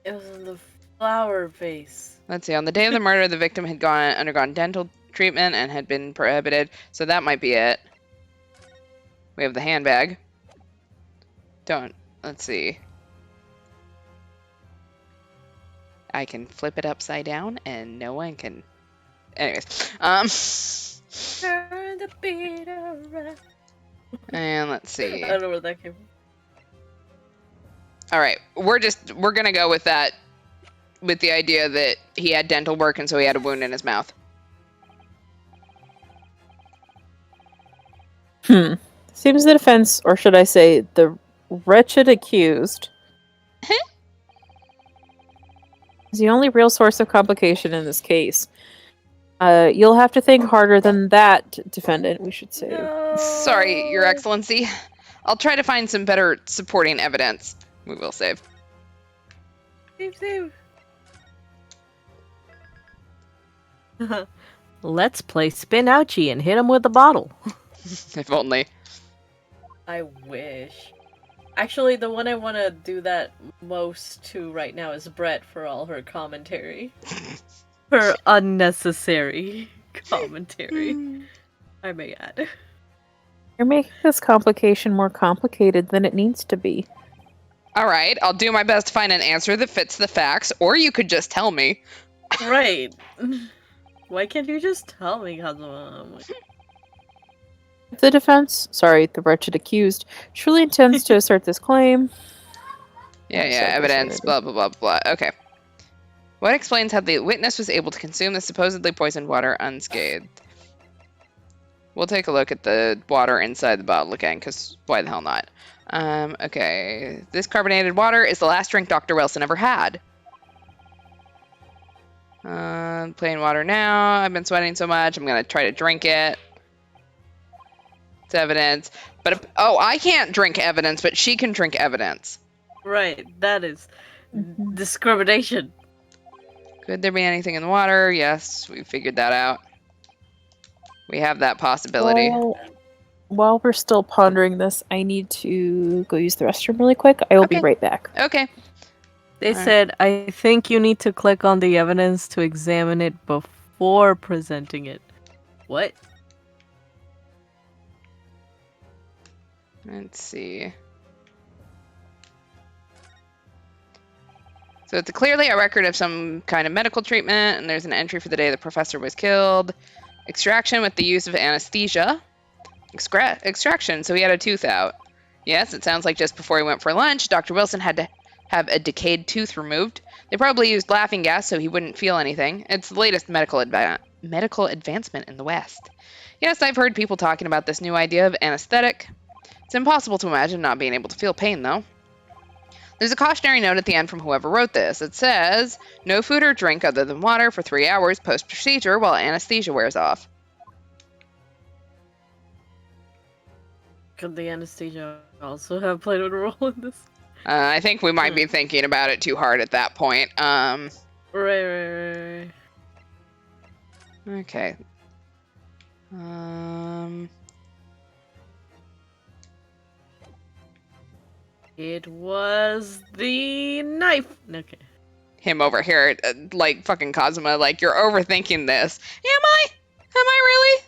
It was in the flower vase. Let's see. On the day of the murder, the victim had undergone dental treatment and had been prohibited. So that might be it. We have the handbag. Let's see. I can flip it upside down and no one can. Anyways. Turn the beat around. And let's see. I don't know where that came from. All right. We're going to go with that. With the idea that he had dental work and so he had a wound in his mouth. Seems the defense, or should I say, the wretched accused, is the only real source of complication in this case. You'll have to think harder than that, defendant, we should say. Sorry, Your Excellency. I'll try to find some better supporting evidence. We will save. Save. Let's play spin ouchie and hit him with the bottle. If only. I wish. Actually, the one I want to do that most to right now is Brett for all her commentary. Her unnecessary commentary, I may add. You're making this complication more complicated than it needs to be. Alright, I'll do my best to find an answer that fits the facts, or you could just tell me. Right. Why can't you just tell me, Kazuma? If the defense, the wretched accused, truly intends to assert this claim... Yeah, evidence, blah, blah, blah, blah. Okay. What explains how the witness was able to consume the supposedly poisoned water unscathed? We'll take a look at the water inside the bottle again, because why the hell not? Okay. This carbonated water is the last drink Dr. Wilson ever had. Plain water now. I've been sweating so much. I'm going to try to drink it. It's evidence. But, I can't drink evidence, but she can drink evidence. Right. That is discrimination. Could there be anything in the water? Yes, we figured that out. We have that possibility. While we're still pondering this, I need to go use the restroom really quick. I will be right back. Okay. They said, I think you need to click on the evidence to examine it before presenting it. What? Let's see. So it's clearly a record of some kind of medical treatment, and there's an entry for the day the professor was killed. Extraction with the use of anesthesia. Extraction, so he had a tooth out. Yes, it sounds like just before he went for lunch, Dr. Wilson had to have a decayed tooth removed. They probably used laughing gas so he wouldn't feel anything. It's the latest medical advancement in the West. Yes, I've heard people talking about this new idea of anesthetic. It's impossible to imagine not being able to feel pain, though. There's a cautionary note at the end from whoever wrote this. It says, no food or drink other than water for 3 hours post-procedure while anesthesia wears off. Could the anesthesia also have played a role in this? I think we might be thinking about it too hard at that point. Right. Okay. It was the knife. Okay. Him over here, like fucking Kazuma, like you're overthinking this. Am I? Am I really?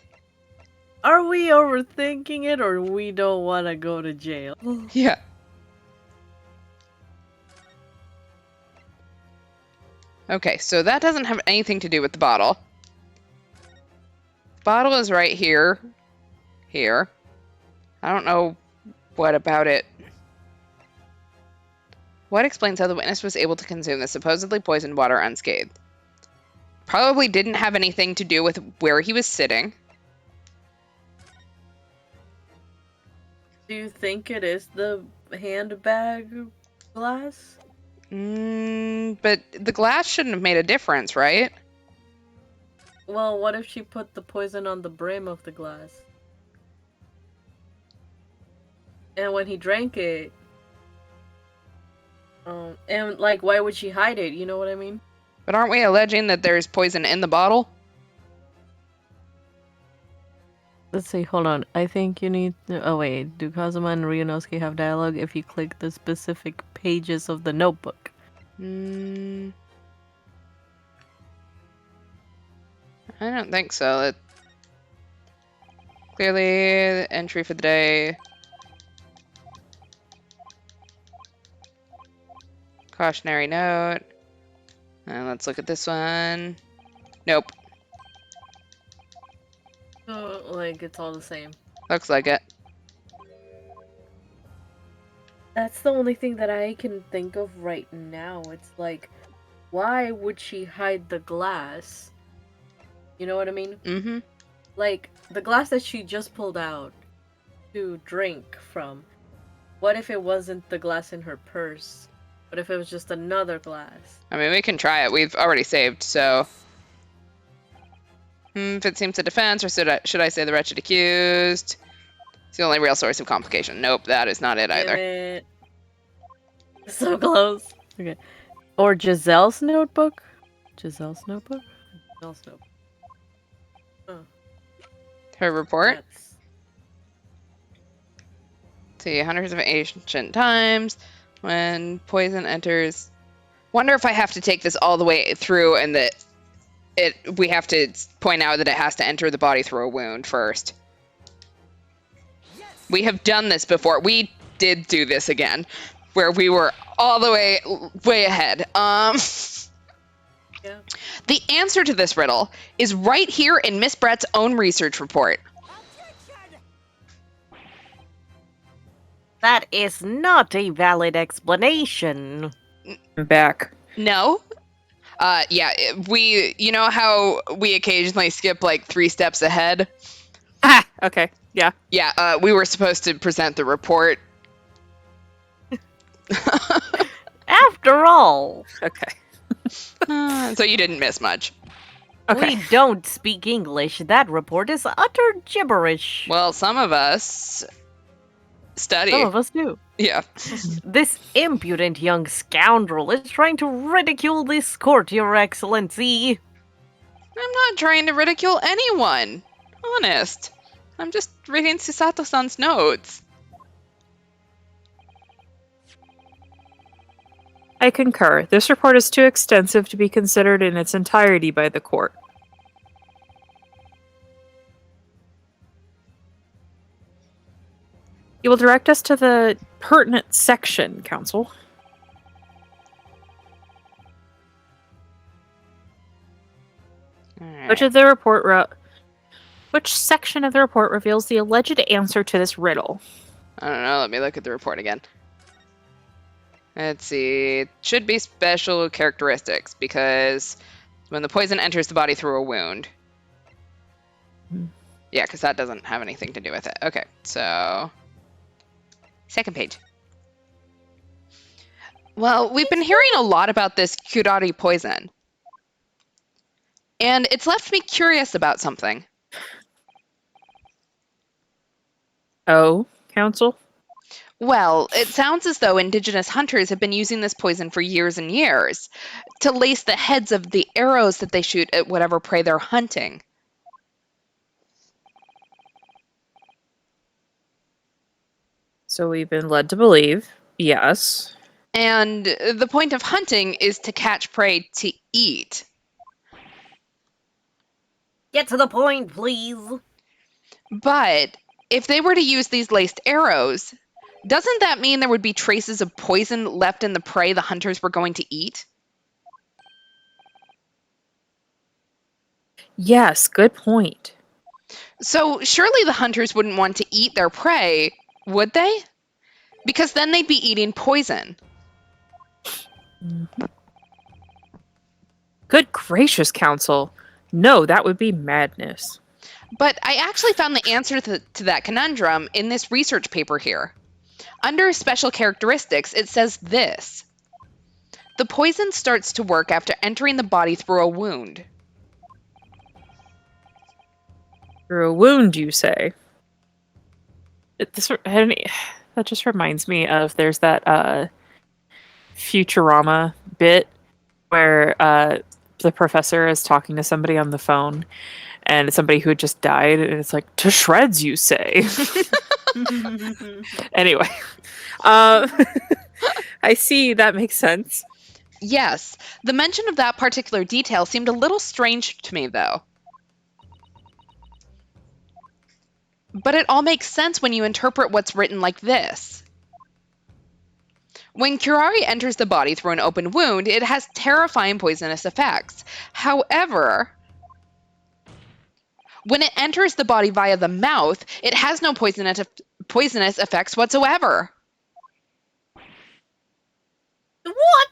Are we overthinking it, or we don't want to go to jail? Yeah. Okay, so that doesn't have anything to do with the bottle. Bottle is right here. Here. I don't know what about it. What explains how the witness was able to consume the supposedly poisoned water unscathed? Probably didn't have anything to do with where he was sitting. Do you think it is the handbag glass? But the glass shouldn't have made a difference, right? Well, what if she put the poison on the brim of the glass? And when he drank it... and, like, why would she hide it? You know what I mean? But aren't we alleging that there's poison in the bottle? Let's see, hold on. I think you need to... Oh, wait. Do Kazuma and Ryunosuke have dialogue if you click the specific pages of the notebook? I don't think so. Clearly, the entry for the day. Cautionary note. And let's look at this one. Nope. Oh, like, it's all the same. Looks like it. That's the only thing that I can think of right now. It's like, why would she hide the glass? You know what I mean? Mm-hmm. Like, the glass that she just pulled out. to drink from. What if it wasn't the glass in her purse? What if it was just another glass? I mean, we can try it. We've already saved, so... if it seems a defense, or should I say the wretched accused? It's the only real source of complication. Nope, that is not it either. Damn it. So close. Okay. Or Jezaille's notebook? Jezaille's notebook? Jezaille's notebook. Oh, Her report? that's... See, Hunters of Ancient Times. When poison enters... Wonder if I have to take this all the way through and that we have to point out that it has to enter the body through a wound first. We have done this before. We did do this again, where we were all the way ahead. Yeah. The answer to this riddle is right here in Miss Brett's own research report. That is not a valid explanation. I'm back. No? Yeah, you know how we occasionally skip like 3 steps ahead? Ah, okay. Yeah. Yeah, we were supposed to present the report. After all, Okay. So you didn't miss much. Okay. we don't speak English. That report is utter gibberish. Well, some of us study. Some of us do. Yeah. This impudent young scoundrel is trying to ridicule this court, Your Excellency. I'm not trying to ridicule anyone. Honest. I'm just reading Susato-san's notes. I concur. This report is too extensive to be considered in its entirety by the court. You will direct us to the pertinent section, Counsel. Alright. Which section of the report reveals the alleged answer to this riddle? I don't know. Let me look at the report again. Let's see. It should be special characteristics because when the poison enters the body through a wound. Yeah, because that doesn't have anything to do with it. Okay, so... Second page. Well, we've been hearing a lot about this curare poison. And it's left me curious about something. Oh, Counsel? Well, it sounds as though indigenous hunters have been using this poison for years and years to lace the heads of the arrows that they shoot at whatever prey they're hunting. So we've been led to believe, yes. And the point of hunting is to catch prey to eat. Get to the point, please. But if they were to use these laced arrows, doesn't that mean there would be traces of poison left in the prey the hunters were going to eat? Yes, good point. So surely the hunters wouldn't want to eat their prey, would they? Because then they'd be eating poison. Good gracious, Counsel. No, that would be madness. But I actually found the answer to that conundrum in this research paper here. Under special characteristics, it says this. The poison starts to work after entering the body through a wound. Through a wound, you say? That just reminds me of there's that Futurama bit where the professor is talking to somebody on the phone and it's somebody who had just died and it's like, to shreds, you say? Anyway, I see that makes sense. Yes, the mention of that particular detail seemed a little strange to me, though. But it all makes sense when you interpret what's written like this. When curare enters the body through an open wound, it has terrifying poisonous effects. However, when it enters the body via the mouth, it has no poisonous effects whatsoever. What?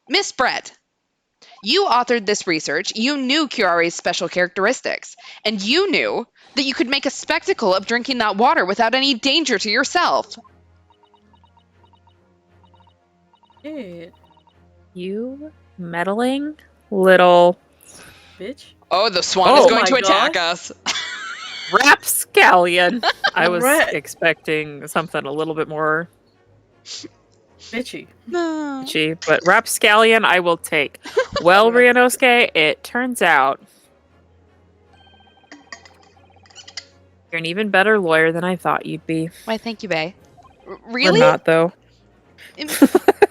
Miss Brett, You authored this research. You knew Curare's special characteristics. And you knew that you could make a spectacle of drinking that water without any danger to yourself. Shit, You meddling little bitch. Oh, the swan is Oh going to my attack God. us. rapscallion. I was Brett. expecting something a little bit more Bitchy. itchy, but rapscallion I will take. Well, Ryanosuke, it turns out you're an even better lawyer than I thought you'd be. Why, thank you, Bae. Or Really? not, though.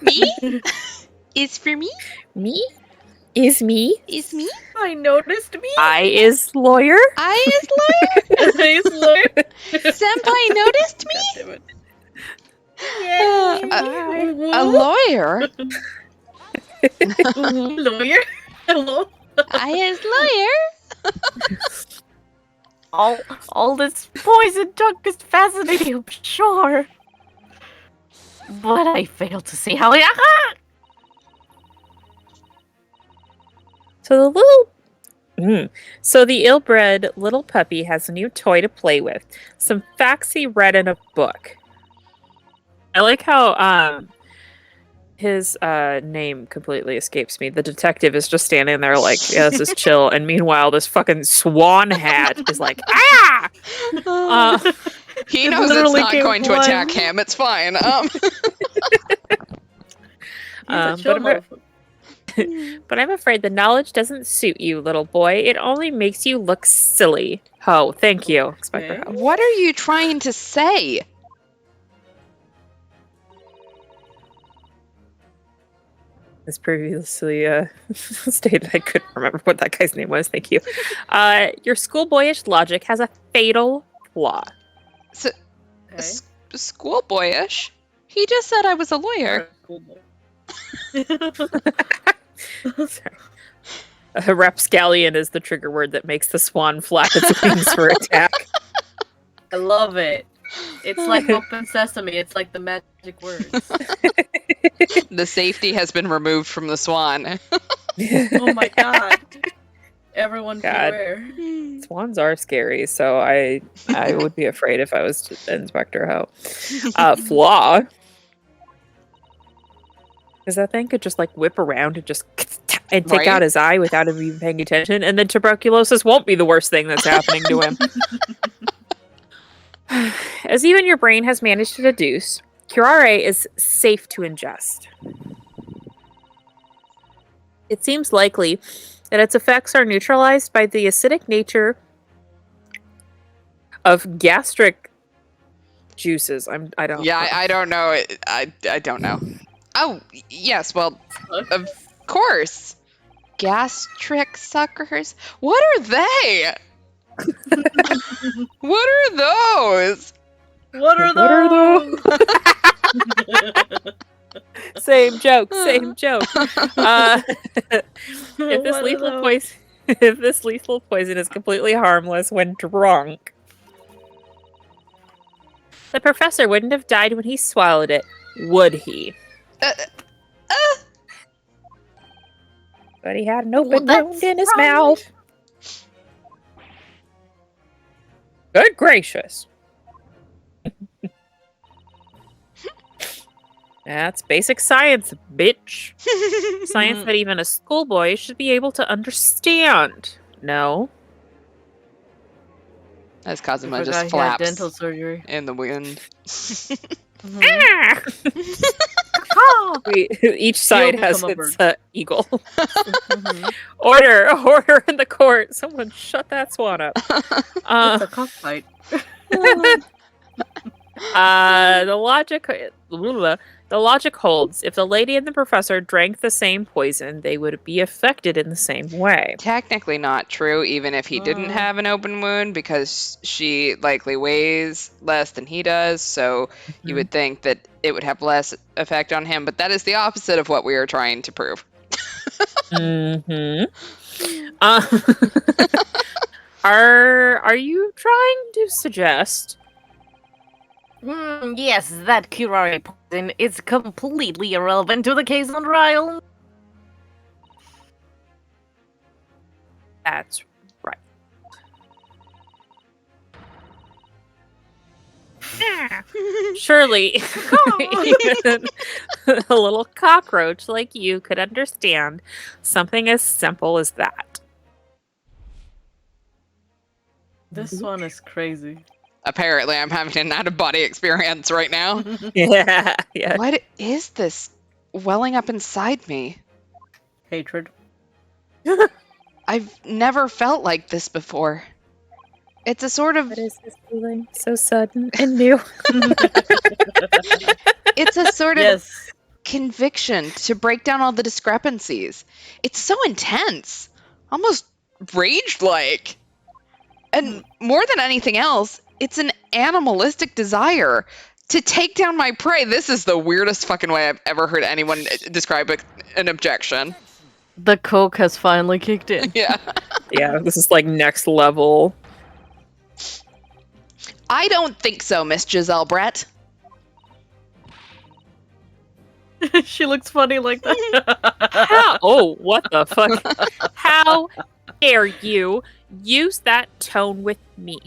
Me? Is for me? Me? Is me? Is me? I noticed me. I is lawyer? I is lawyer? He's lawyer. Senpai noticed me? God damn it. A lawyer? Lawyer? Hello? I is lawyer? All this poison junk is fascinating, I'm sure. But I fail to see how it. So So the ill-bred little puppy has a new toy to play with. Some facts he read in a book. I like how his name completely escapes me. The detective is just standing there like, yeah, this is chill. And meanwhile, this fucking swan hat is like, ah! He It knows it's literally not came going to flying. attack him. It's fine. But I'm afraid the knowledge doesn't suit you, little boy. It only makes you look silly. Ho, thank you, Inspector Okay. Ho. What are you trying to say? As previously stated, I couldn't remember what that guy's name was. Thank you. Your schoolboyish logic has a fatal flaw. Okay. Schoolboyish? He just said I was a lawyer. Sorry. Rapscallion is the trigger word that makes the swan flap its wings for attack. I love it. It's like open sesame. It's like the magic words. The safety has been removed from the swan. Oh my god. Everyone God. beware. Swans are scary, so I would be afraid if I was Inspector Ho. Flaw. Because that thing could just like whip around and just and take Right? out his eye without him even paying attention, and then tuberculosis won't be the worst thing that's happening to him. As even your brain has managed to deduce, curare is safe to ingest. It seems likely that its effects are neutralized by the acidic nature of gastric juices. I don't. Yeah, I don't know. I don't know. Oh, yes, well, of course. Gastric suckers? What are they? What are those? What are What are those? Same joke. Same joke. If this What are lethal those? poison, if this lethal poison is completely harmless when drunk, the professor wouldn't have died when he swallowed it, would he? But he had an open Well, wound that's in his right. mouth. Good gracious. That's basic science, bitch. Science that even a schoolboy should be able to understand. No. As I Kazuma forgot just he had flaps dental surgery. in the wind. Ah! Each side has become a its bird. eagle. Mhm. Order in the court. Someone shut that swan up. It's a cockfight. The logic holds. If the lady and the professor drank the same poison, they would be affected in the same way. Technically not true, even if he didn't have an open wound, because she likely weighs less than he does, so you would think that it would have less effect on him, but that is the opposite of what we are trying to prove. Mm-hmm. Are you trying to suggest? Yes, that curare poison is completely irrelevant to the case on trial. That's right. Surely, even a little cockroach like you could understand something as simple as that. This one is crazy. Apparently, I'm having an out-of-body experience right now. Yeah. What is this welling up inside me? Hatred. I've never felt like this before. It's a sort of... What is this feeling? So sudden and new. It's a sort of Yes. conviction to break down all the discrepancies. It's so intense. Almost rage-like. And more than anything else, it's an animalistic desire to take down my prey. This is the weirdest fucking way I've ever heard anyone describe an objection. The coke has finally kicked in. Yeah. Yeah, this is like next level. I don't think so, Miss Jezaille Brett. She looks funny like that. How? Oh, what the fuck? How dare you use that tone with me?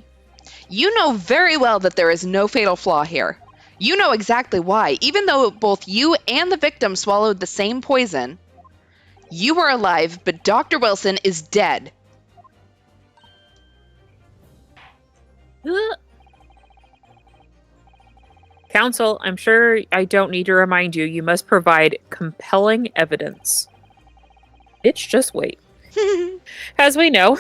You know very well that there is no fatal flaw here. You know exactly why. Even though both you and the victim swallowed the same poison, you are alive, but Dr. Wilson is dead. Counsel, I'm sure I don't need to remind you, you must provide compelling evidence. Bitch, just wait. As we now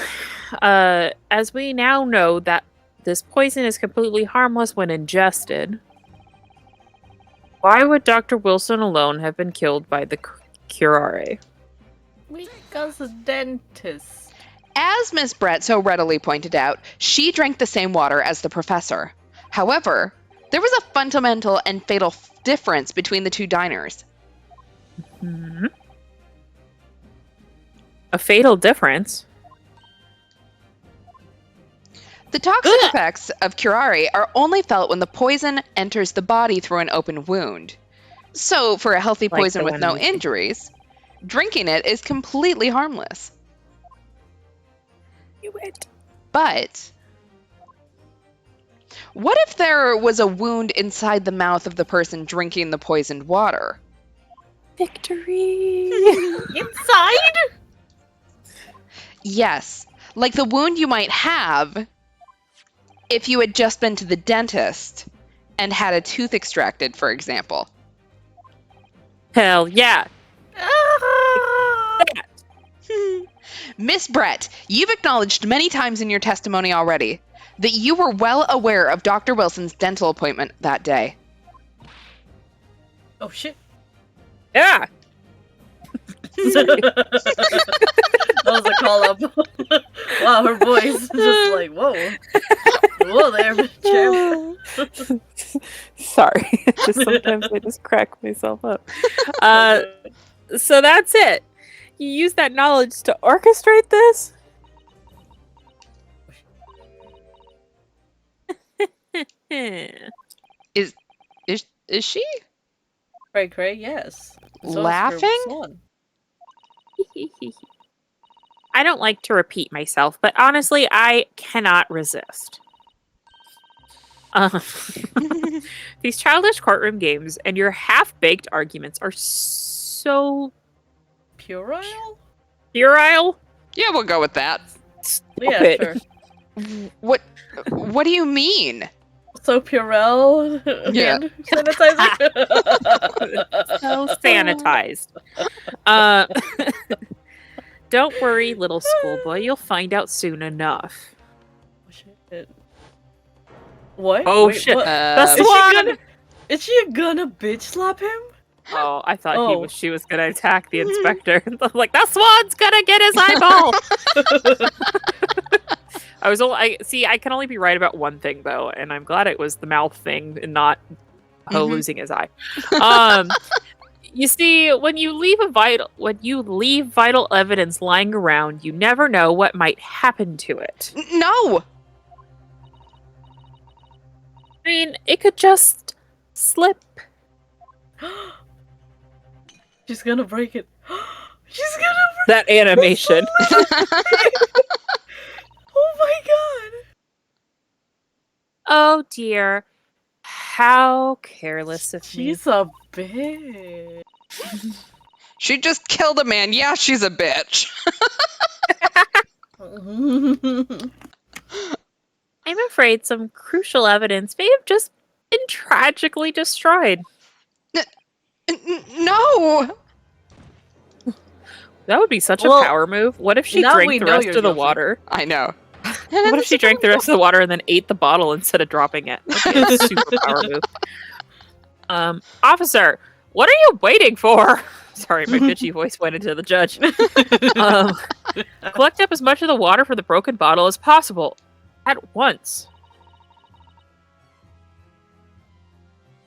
know that this poison is completely harmless when ingested, why would Dr. Wilson alone have been killed by the curare? Because a dentist. As Miss Brett so readily pointed out, she drank the same water as the professor. However, there was a fundamental and fatal difference between the two diners. Hmm. A fatal difference? The toxic effects of curare are only felt when the poison enters the body through an open wound. So, for a healthy Like poison the with one no we- injuries, drinking it is completely harmless. But what if there was a wound inside the mouth of the person drinking the poisoned water? Victory! Inside? Yes, like the wound you might have if you had just been to the dentist and had a tooth extracted, for example. Hell yeah! Miss Brett, you've acknowledged many times in your testimony already that you were well aware of Dr. Wilson's dental appointment that day. Oh shit. Yeah! That was a call up. Wow, her voice is just like, whoa. Whoa there, champ. Sorry. Sometimes I just crack myself up. So that's it. You use that knowledge to orchestrate this? Is she Cray, yes. So is her laughing? son. I don't like to repeat myself, but honestly, I cannot resist. These childish courtroom games and your half-baked arguments are so Puerile? puerile. Yeah, we'll go with that. Yeah, Stupid. sure. What do you mean? So Purell Yeah. hand sanitizer. So sanitized. Don't worry, little schoolboy. You'll find out soon enough. Shit. What? Oh, Wait, shit. what? The Um, Is she gonna bitch slap him? Oh, I thought Oh. she was gonna attack the inspector. I'm like, that swan's gonna get his eyeball. I can only be right about one thing though, and I'm glad it was the mouth thing and not Ho Mhm. losing his eye. You see, when you leave vital evidence lying around, you never know what might happen to it. No! I mean, it could just slip. She's gonna break it. She's gonna That animation. my god! Oh dear. How careless of me. She's a bitch. She just killed a man. Yeah, she's a bitch. I'm afraid some crucial evidence may have just been tragically destroyed. No! That would be such a Well, power move. What if she now we drank the know rest you're of the guilty. water? I know. What if she drank the rest of the water and then ate the bottle instead of dropping it? That'd be a super power move. Officer, what are you waiting for? Sorry, my bitchy voice went into the judge. Collect up as much of the water for the broken bottle as possible. At once.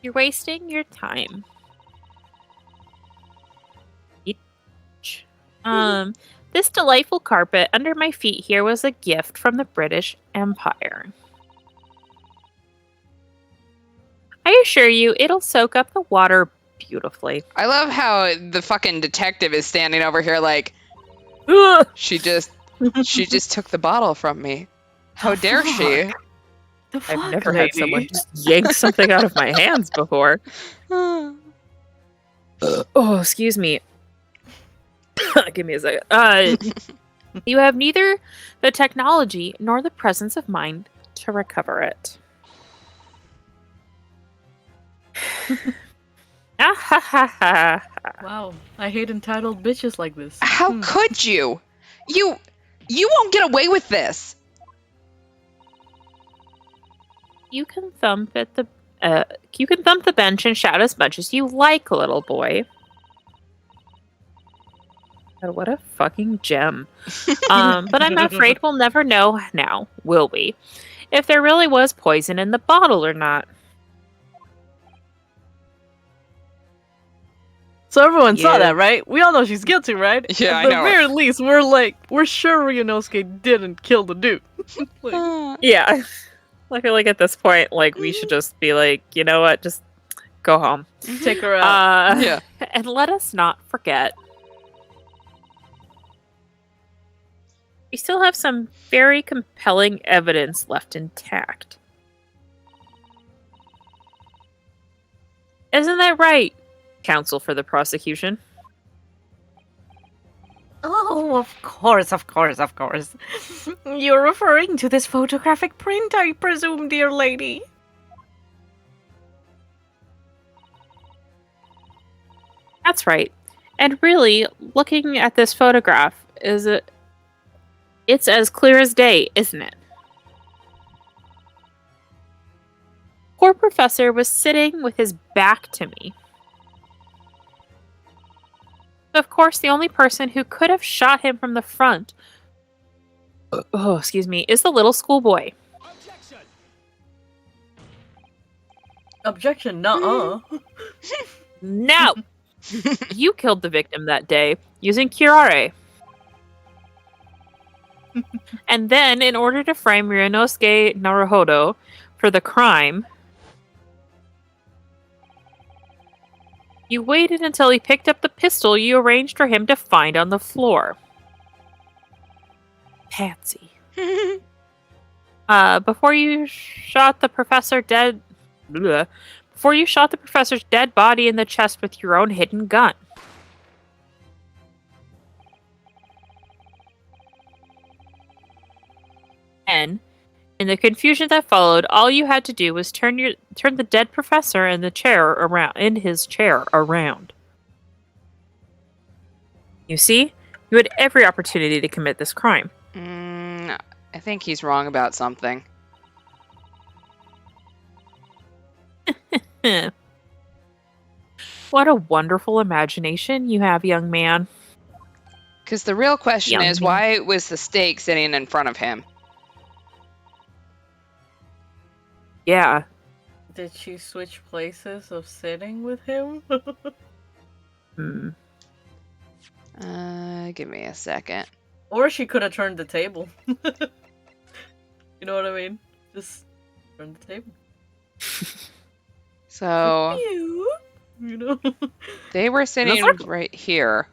You're wasting your time. This delightful carpet under my feet here was a gift from the British Empire. I assure you, it'll soak up the water beautifully. I love how the fucking detective is standing over here like, Ugh! she just took the bottle from me. How dare she? The fuck, I've never lady? had someone just yank something out of my hands before. Oh, excuse me. Give me a second. You have neither the technology nor the presence of mind to recover it. Wow, I hate entitled bitches like this. How could you? You won't get away with this. You can thump at the bench and shout as much as you like, little boy. God, what a fucking gem. But I'm afraid we'll never know now, will we? If there really was poison in the bottle or not. So everyone saw Yeah. that, right? We all know she's guilty, right? Yeah, At I the know. very least, we're sure Ryunosuke didn't kill the dude. Like, Yeah. I feel like at this point, like, we should just be like, you know what, just go home. take her out. Yeah. And let us not forget. We still have some very compelling evidence left intact. Isn't that right, counsel for the prosecution? Oh, of course. You're referring to this photographic print, I presume, dear lady. That's right. And really, looking at this photograph, it's as clear as day, isn't it? Poor professor was sitting with his back to me. Of course, the only person who could have shot him from the front, is the little schoolboy. Objection, nuh-uh. No! You killed the victim that day using curare. And then, in order to frame Ryunosuke Naruhodo for the crime, you waited until he picked up the pistol you arranged for him to find on the floor. Patsy. Before you shot the professor's dead body in the chest with your own hidden gun. And in the confusion that followed, all you had to do was turn the dead professor in his chair around. You see, you had every opportunity to commit this crime. I think he's wrong about something. What a wonderful imagination you have, young man. Because the real question Young is, man. why was the stake sitting in front of him? Yeah. Did she switch places of sitting with him? Hmm. Give me a second. Or she could have turned the table. You know what I mean? Just turn the table. So You know? they were sitting circle. right here.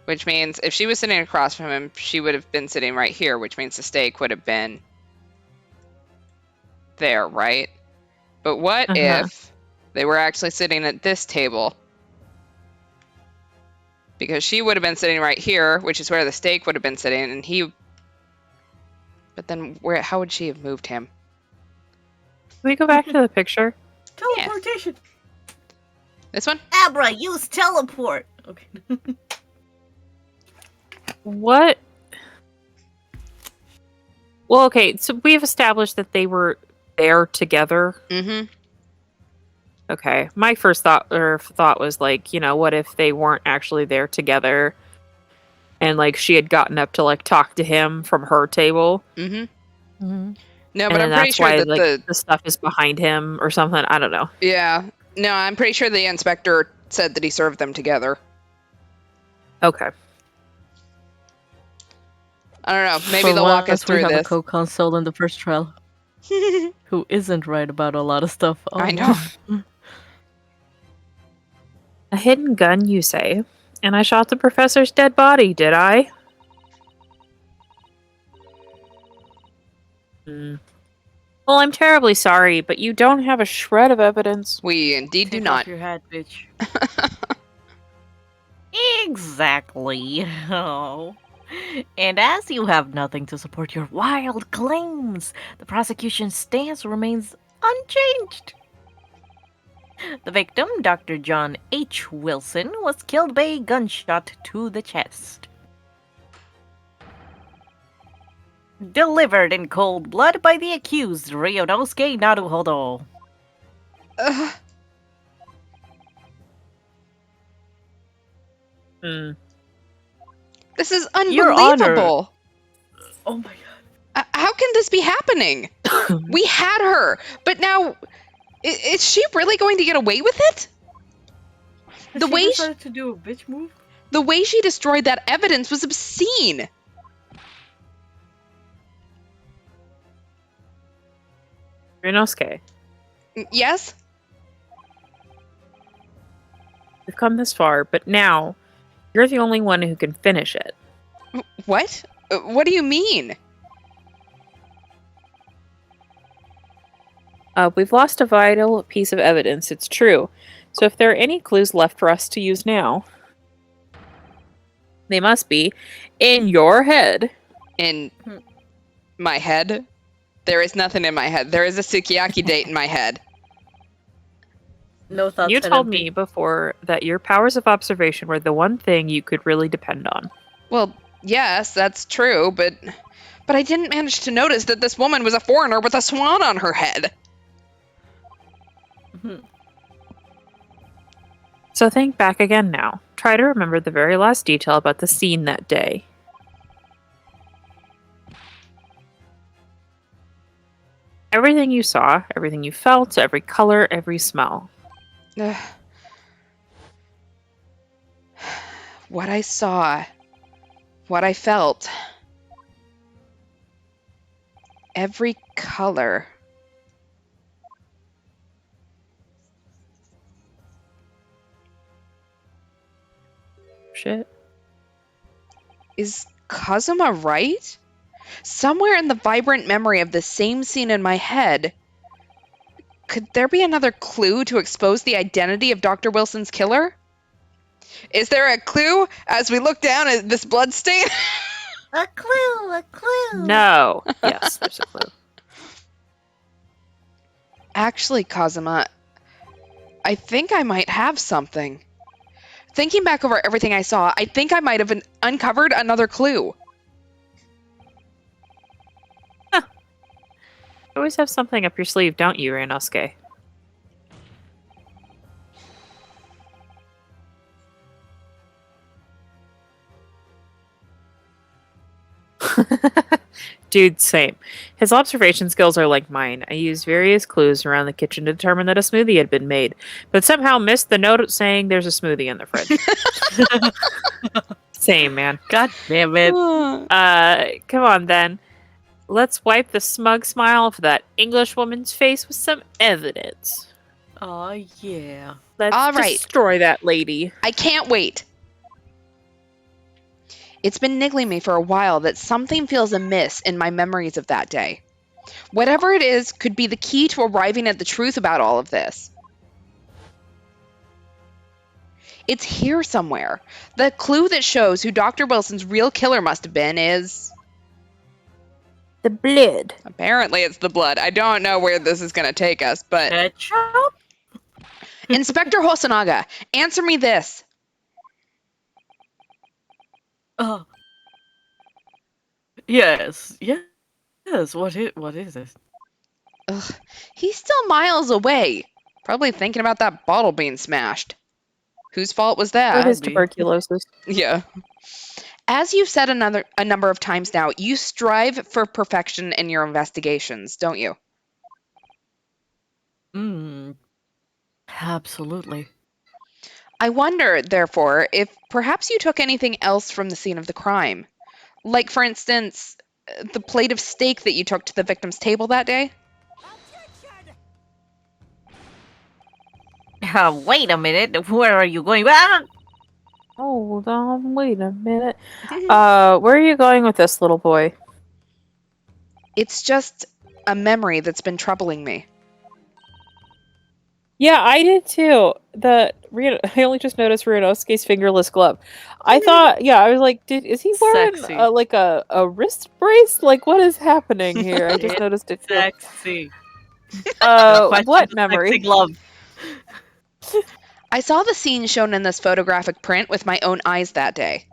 Which means if she was sitting across from him, she would have been sitting right here, which means the stake would have been there, right? But what if they were actually sitting at this table? Because she would have been sitting right here, which is where the stake would have been sitting, and he... But then how would she have moved him? Can we go back to the picture? Teleportation. This one? Abra, use teleport. Okay. What? Well, okay, so we've established that they were there together. Mm-hmm. Okay, my first thought was like, what if they weren't actually there together, and like she had gotten up to like talk to him from her table. Mm-hmm. Mm-hmm. No, but and I'm that's pretty sure why, that like, the stuff is behind him or something. I don't know. Yeah. No, I'm pretty sure the inspector said that he served them together. Okay. I don't know. Maybe they'll walk us through we have this. a co-consul in the first trial who isn't right about a lot of stuff. Oh, I know. A hidden gun, you say? And I shot the professor's dead body, did I? Well, I'm terribly sorry, but you don't have a shred of evidence. We indeed do Take not. off your hat, bitch. Exactly. Oh. And as you have nothing to support your wild claims, the prosecution's stance remains unchanged. The victim, Dr. John H. Wilson, was killed by a gunshot to the chest. Delivered in cold blood by the accused, Ryunosuke Naruhodo. This is Your Honor. unbelievable. Oh my god. How can this be happening? We had her, but now is she really going to get away with it? The way she decided to do a bitch move? The way she destroyed that evidence was obscene. Ryunosuke, Yes? we've come this far, but now you're the only one who can finish it. What? What do you mean? We've lost a vital piece of evidence, it's true. So if there are any clues left for us to use now, they must be in your head. In my head? There is nothing in my head. There is a sukiyaki date in my head. No thoughts. You told me before that your powers of observation were the one thing you could really depend on. Well, yes, that's true, but I didn't manage to notice that this woman was a foreigner with a swan on her head. So think back again now. Try to remember the very last detail about the scene that day. Everything you saw, everything you felt, every color, every smell. What I saw, what I felt, every color. Shit. Is Kazuma right? Somewhere in the vibrant memory of the same scene in my head, could there be another clue to expose the identity of Dr. Wilson's killer? Is there a clue as we look down at this blood stain? A clue, a clue. No. Yes, there's a clue. Actually, Kazuma, I think I might have something. Thinking back over everything I saw, I think I might have uncovered another clue. You always have something up your sleeve, don't you, Ryunosuke? Dude, same. His observation skills are like mine. I used various clues around the kitchen to determine that a smoothie had been made, but somehow missed the note saying there's a smoothie in the fridge. Same, man. God damn it. Come on then. Let's wipe the smug smile off that English woman's face with some evidence. Oh yeah. Let's All right. destroy that lady. I can't wait. It's been niggling me for a while that something feels amiss in my memories of that day. Whatever it is could be the key to arriving at the truth about all of this. It's here somewhere. The clue that shows who Dr. Wilson's real killer must have been is... The blood. Apparently it's the blood. I don't know where this is going to take us, but... Ketchup? Inspector Hosonaga, answer me this. Yes. Yes. What is this? Ugh, he's still miles away. Probably thinking about that bottle being smashed. Whose fault was Or that? his Abby. tuberculosis. Yeah. As you've said a number of times now, you strive for perfection in your investigations, don't you? Absolutely. I wonder, therefore, if perhaps you took anything else from the scene of the crime. Like, for instance, the plate of steak that you took to the victim's table that day? Wait a minute. Where are you going? Ah! Hold on, wait a minute. Where are you going with this, little boy? It's just a memory that's been troubling me. Yeah, I did too. I only just noticed Ryunosuke's fingerless glove. I thought, yeah, I was like, is he wearing Sexy. like a wrist brace? Like, what is happening here? I just noticed it. Sexy. What Sexy memory? glove. I saw the scene shown in this photographic print with my own eyes that day.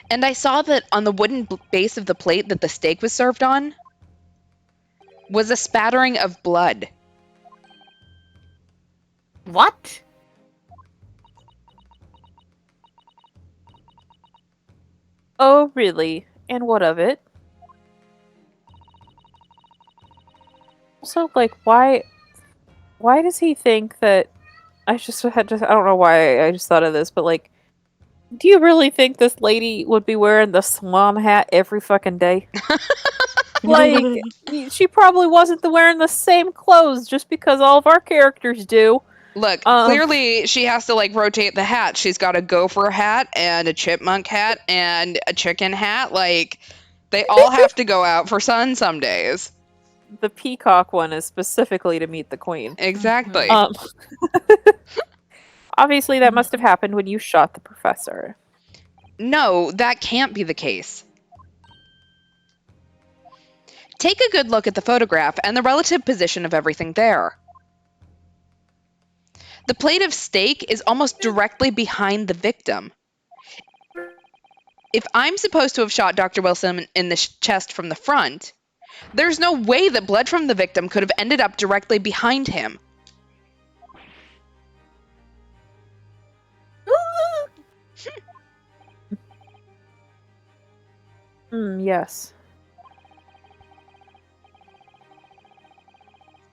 And I saw that on the wooden base of the plate that the steak was served on was a spattering of blood. What? Oh, really? And what of it? Also, like, why does he think that... I don't know why I just thought of this, but like, do you really think this lady would be wearing the swan hat every fucking day? Like, she probably wasn't wearing the same clothes just because all of our characters do. Look, clearly she has to like rotate the hat. She's got a gopher hat and a chipmunk hat and a chicken hat. Like, they all have to go out for sun some days. The peacock one is specifically to meet the queen. Exactly. Obviously, that must have happened when you shot the professor. No, that can't be the case. Take a good look at the photograph and the relative position of everything there. The plate of steak is almost directly behind the victim. If I'm supposed to have shot Dr. Wilson in the chest from the front, there's no way that blood from the victim could have ended up directly behind him. Yes.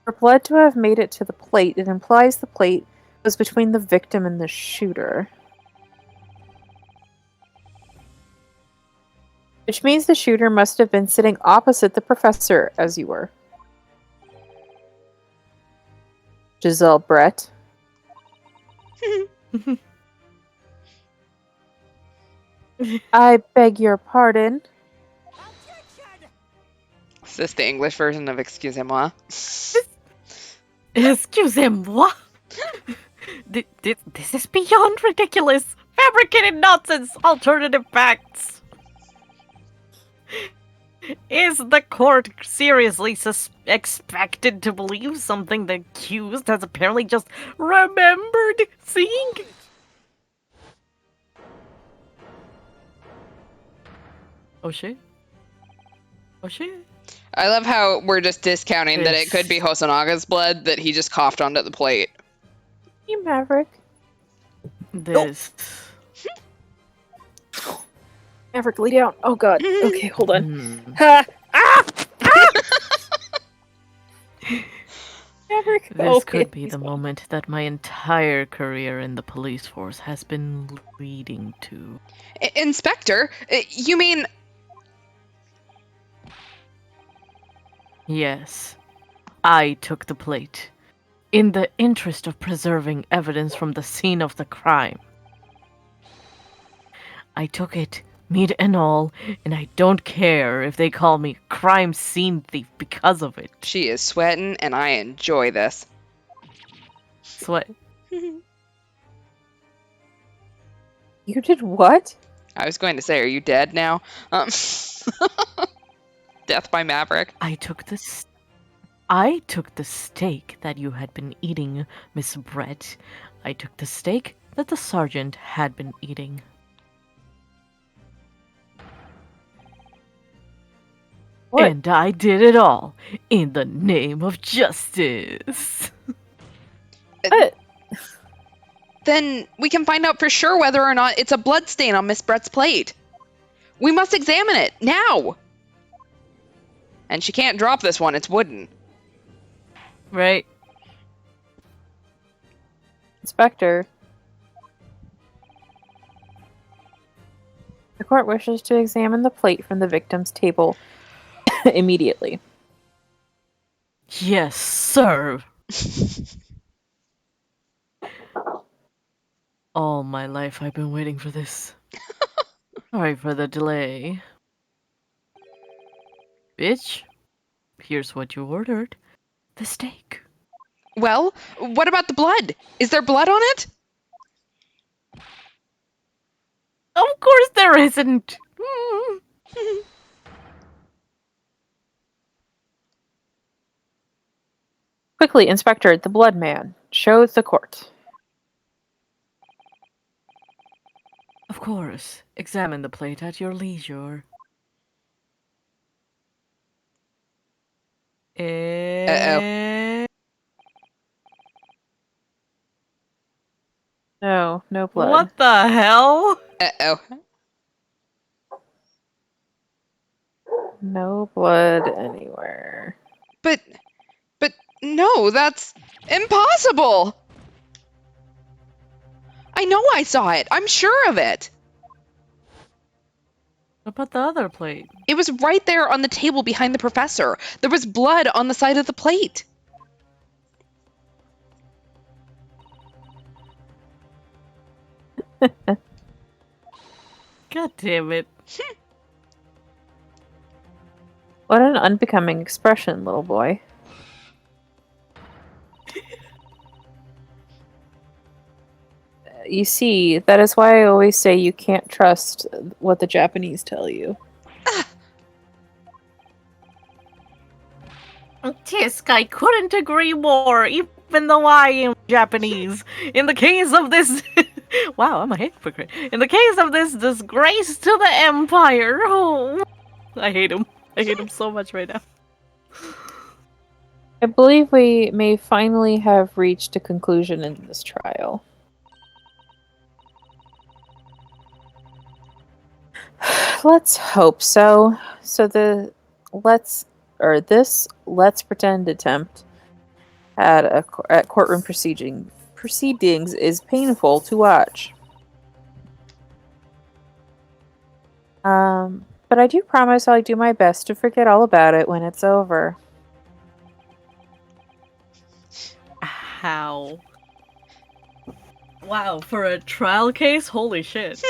For blood to have made it to the plate, it implies the plate was between the victim and the shooter. Which means the shooter must have been sitting opposite the professor, as you were. Jezaille Brett. I beg your pardon. Is this the English version of Excusez-moi? Excusez-moi. This is beyond ridiculous. Fabricated nonsense. Alternative facts. Is the court seriously expected to believe something the accused has apparently just remembered seeing? Oh shit. Oh shit. I love how we're just discounting that it could be Hosanaga's blood that he just coughed onto the plate. You Maverick. This. Maverick, lay down. Oh god. Okay, hold on. Maverick. This could be the moment that my entire career in the police force has been leading to. Inspector, you mean... Yes, I took the plate, in the interest of preserving evidence from the scene of the crime. I took it, meat and all, and I don't care if they call me crime scene thief because of it. She is sweating, and I enjoy this. Sweat. You did what? I was going to say, are you dead now? Death by Maverick. I took the steak that you had been eating, Miss Brett. I took the steak that the sergeant had been eating. What? And I did it all in the name of justice. What? Then we can find out for sure whether or not it's a blood stain on Miss Brett's plate. We must examine it, now! And she can't drop this one, it's wooden. Right? Inspector. The court wishes to examine the plate from the victim's table immediately. Yes, sir. All my life I've been waiting for this. Sorry for the delay. Bitch, here's what you ordered. The steak. Well, what about the blood? Is there blood on it? Of course there isn't. Quickly, Inspector, the blood man. Show the court. Of course. Examine the plate at your leisure. No, no blood. What the hell? Uh-oh. No blood anywhere. But no, that's impossible! I know I saw it. I'm sure of it. What about the other plate? It was right there on the table behind the professor. There was blood on the side of the plate. God damn it. What an unbecoming expression, little boy. You see, that is why I always say you can't trust what the Japanese tell you. Tisk, I couldn't agree more, even though I am Japanese. In the case of this... wow, I'm a hypocrite. In the case of this disgrace to the Empire... Oh, I hate him. I hate him so much right now. I believe we may finally have reached a conclusion in this trial. Let's hope so. So this let's pretend attempt at courtroom proceedings is painful to watch. But I do promise I'll do my best to forget all about it when it's over. How? Wow, for a trial case? Holy shit.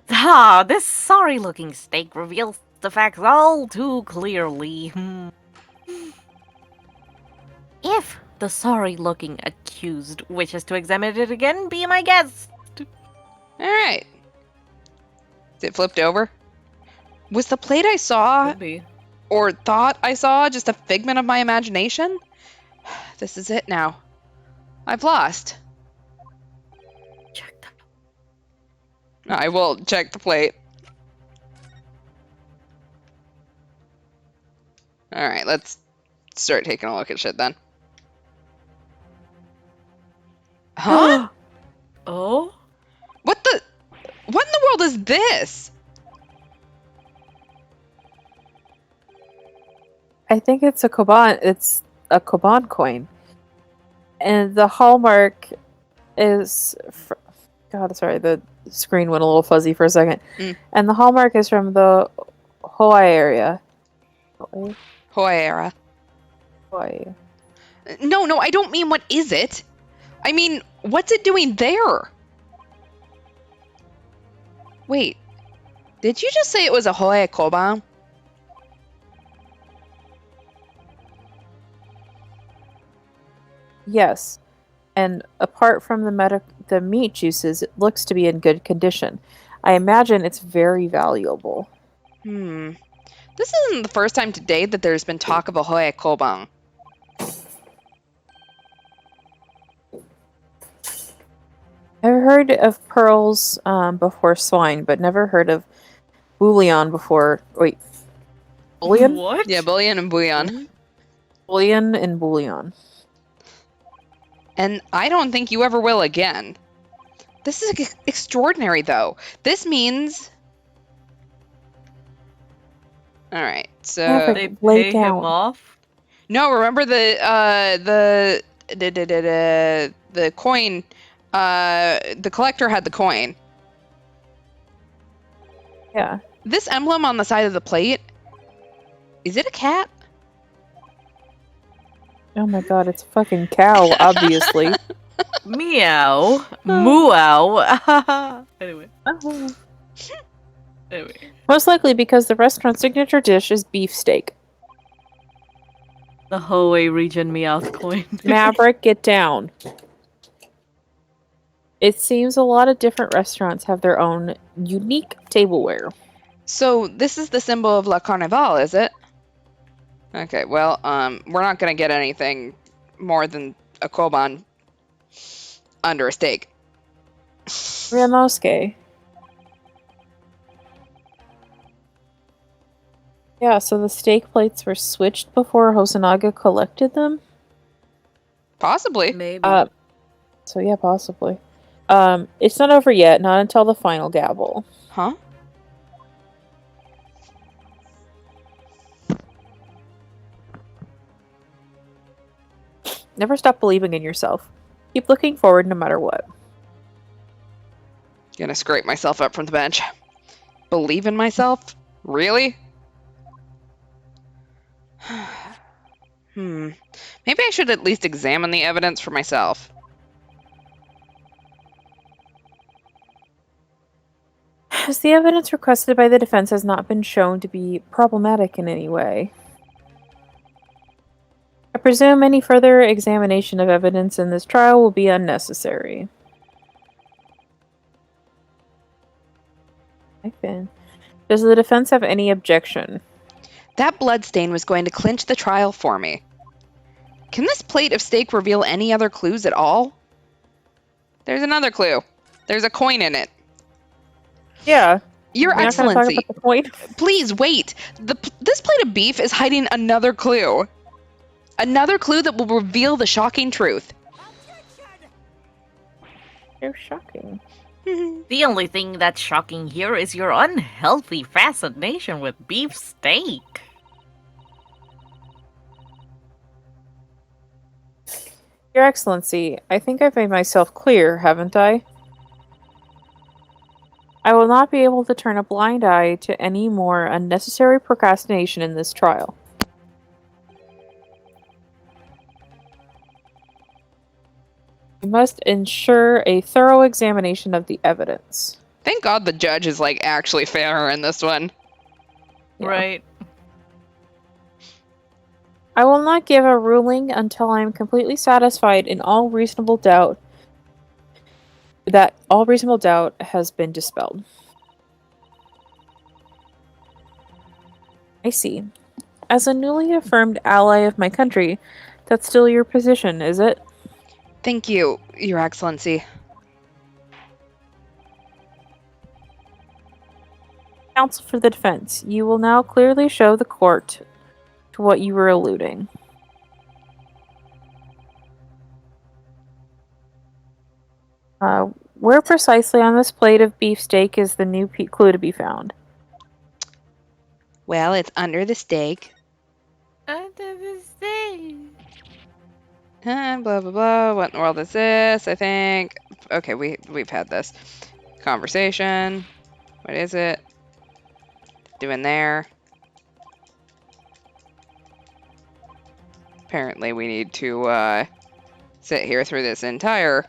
This sorry-looking steak reveals the facts all too clearly. If the sorry-looking accused wishes to examine it again, be my guest. Alright. Is it flipped over? Was the plate I saw, Could be. or thought I saw, just a figment of my imagination? This is it now. I've lost. Check that. I will check the plate. Alright, let's start taking a look at shit then. Huh? Oh? What in the world is this? I think it's a Koban. It's a Koban coin, and the hallmark is. God, sorry, the screen went a little fuzzy for a second. And the hallmark is from the Hawaii area. Hoera. Hawaii. No, I don't mean what is it. I mean, what's it doing there? Wait, did you just say it was a Hoe Koban? Yes. And apart from the meat juices, it looks to be in good condition. I imagine it's very valuable. This isn't the first time to date that there's been talk of a Hoe Koban. I've heard of pearls before swine, but never heard of bouillon before. Wait, bouillon? What? Yeah, bullion and bouillon. Bouillon and bouillon. And I don't think you ever will again. This is extraordinary, though. This means... Alright, so... Never. They Lay pay down. him off? No, remember the coin, the collector had the coin. Yeah. This emblem on the side of the plate, is it a cat? Oh my god, it's a fucking cow, obviously. Meow. Moo-ow. Anyway. Most likely because the restaurant's signature dish is beefsteak. The Hoei region Meowth coin. Maverick, get down. It seems a lot of different restaurants have their own unique tableware. So this is the symbol of La Carnival, is it? Okay, well, we're not gonna get anything more than a koban under a steak. Ryamosuke. Yeah, so the steak plates were switched before Hosonaga collected them? Possibly. Maybe. So yeah, possibly. It's not over yet, not until the final gavel. Huh? Never stop believing in yourself. Keep looking forward no matter what. Gonna scrape myself up from the bench. Believe in myself? Really? Maybe I should at least examine the evidence for myself. As the evidence requested by the defense has not been shown to be problematic in any way, I presume any further examination of evidence in this trial will be unnecessary. Does the defense have any objection? That bloodstain was going to clinch the trial for me. Can this plate of steak reveal any other clues at all? There's another clue. There's a coin in it. Yeah. Your You're not gonna talk Excellency, about the coin? please wait. This plate of beef is hiding another clue. Another clue that will reveal the shocking truth. They're shocking. The only thing that's shocking here is your unhealthy fascination with beef steak. Your Excellency, I think I've made myself clear, haven't I? I will not be able to turn a blind eye to any more unnecessary procrastination in this trial. We must ensure a thorough examination of the evidence. Thank God the judge is like actually fairer in this one. Yeah. Right. I will not give a ruling until I am completely satisfied in all reasonable doubt that all reasonable doubt has been dispelled. I see. As a newly affirmed ally of my country, that's still your position, is it? Thank you, Your Excellency. Counsel for the defense, you will now clearly show the court to what you were alluding. Where precisely on this plate of beefsteak is the new clue to be found? Well, it's under the steak. Under the steak. Blah, blah, blah. What in the world is this? I think. Okay, we've had this conversation. What is it? Doing there. Apparently we need to sit here through this entire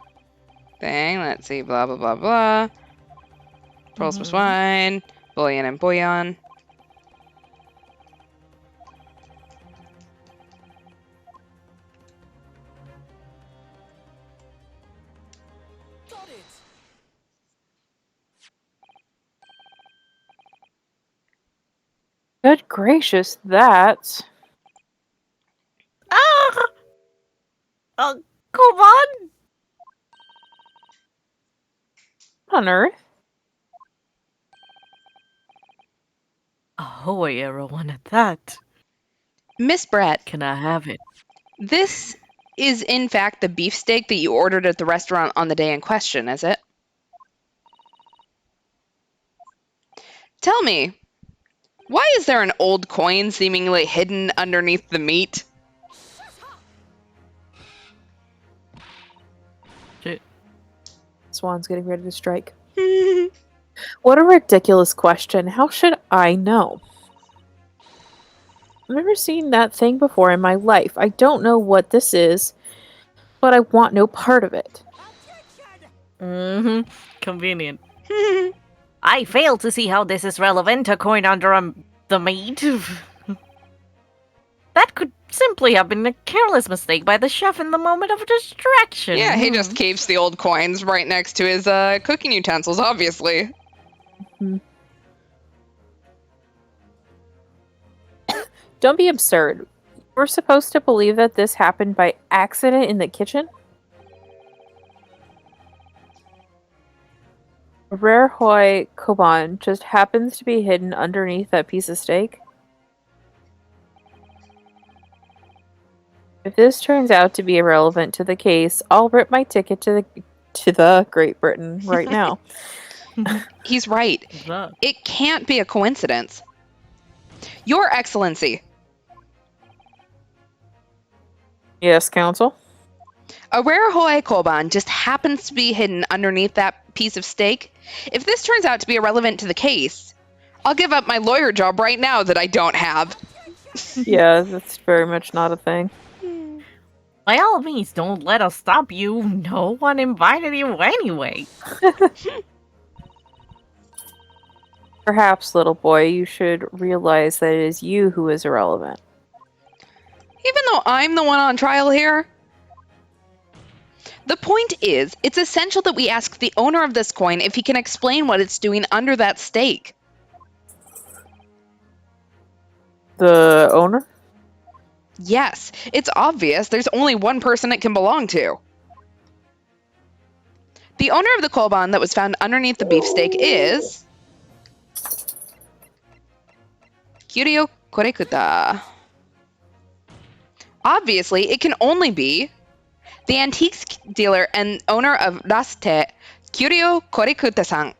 thing. Let's see, blah, blah, blah, blah. Pearls plus wine, bullion and bouillon. Good gracious, that. Ah! Oh, come on! What on earth? Ahoy, everyone at that. Miss Brett, Can I have it? this is in fact the beefsteak that you ordered at the restaurant on the day in question, is it? Tell me, why is there an old coin seemingly hidden underneath the meat? Shit. Swan's getting ready to strike. What a ridiculous question. How should I know? I've never seen that thing before in my life. I don't know what this is, but I want no part of it. Mm-hmm. Convenient. I fail to see how this is relevant to coin under the meat. That could simply have been a careless mistake by the chef in the moment of distraction. Yeah, he just keeps the old coins right next to his cooking utensils, obviously. Don't be absurd. We're supposed to believe that this happened by accident in the kitchen? A rare Hoi Koban just happens to be hidden underneath that piece of steak? If this turns out to be irrelevant to the case, I'll rip my ticket to the Great Britain right now. He's right. It can't be a coincidence. Your Excellency. Yes, Counsel? A rare Hoi Koban just happens to be hidden underneath that piece of steak. If this turns out to be irrelevant to the case, I'll give up my lawyer job right now that I don't have. Yeah, that's very much not a thing. By all means, don't let us stop you. No one invited you anyway. Perhaps, little boy, you should realize that it is you who is irrelevant. Even though I'm the one on trial here? The point is, it's essential that we ask the owner of this coin if he can explain what it's doing under that steak. The owner? Yes, it's obvious there's only one person it can belong to. The owner of the koban that was found underneath the beefsteak is... Kiryu Korekuta. Obviously, it can only be the antiques dealer and owner of Raste, Kiryu Korekuta-san.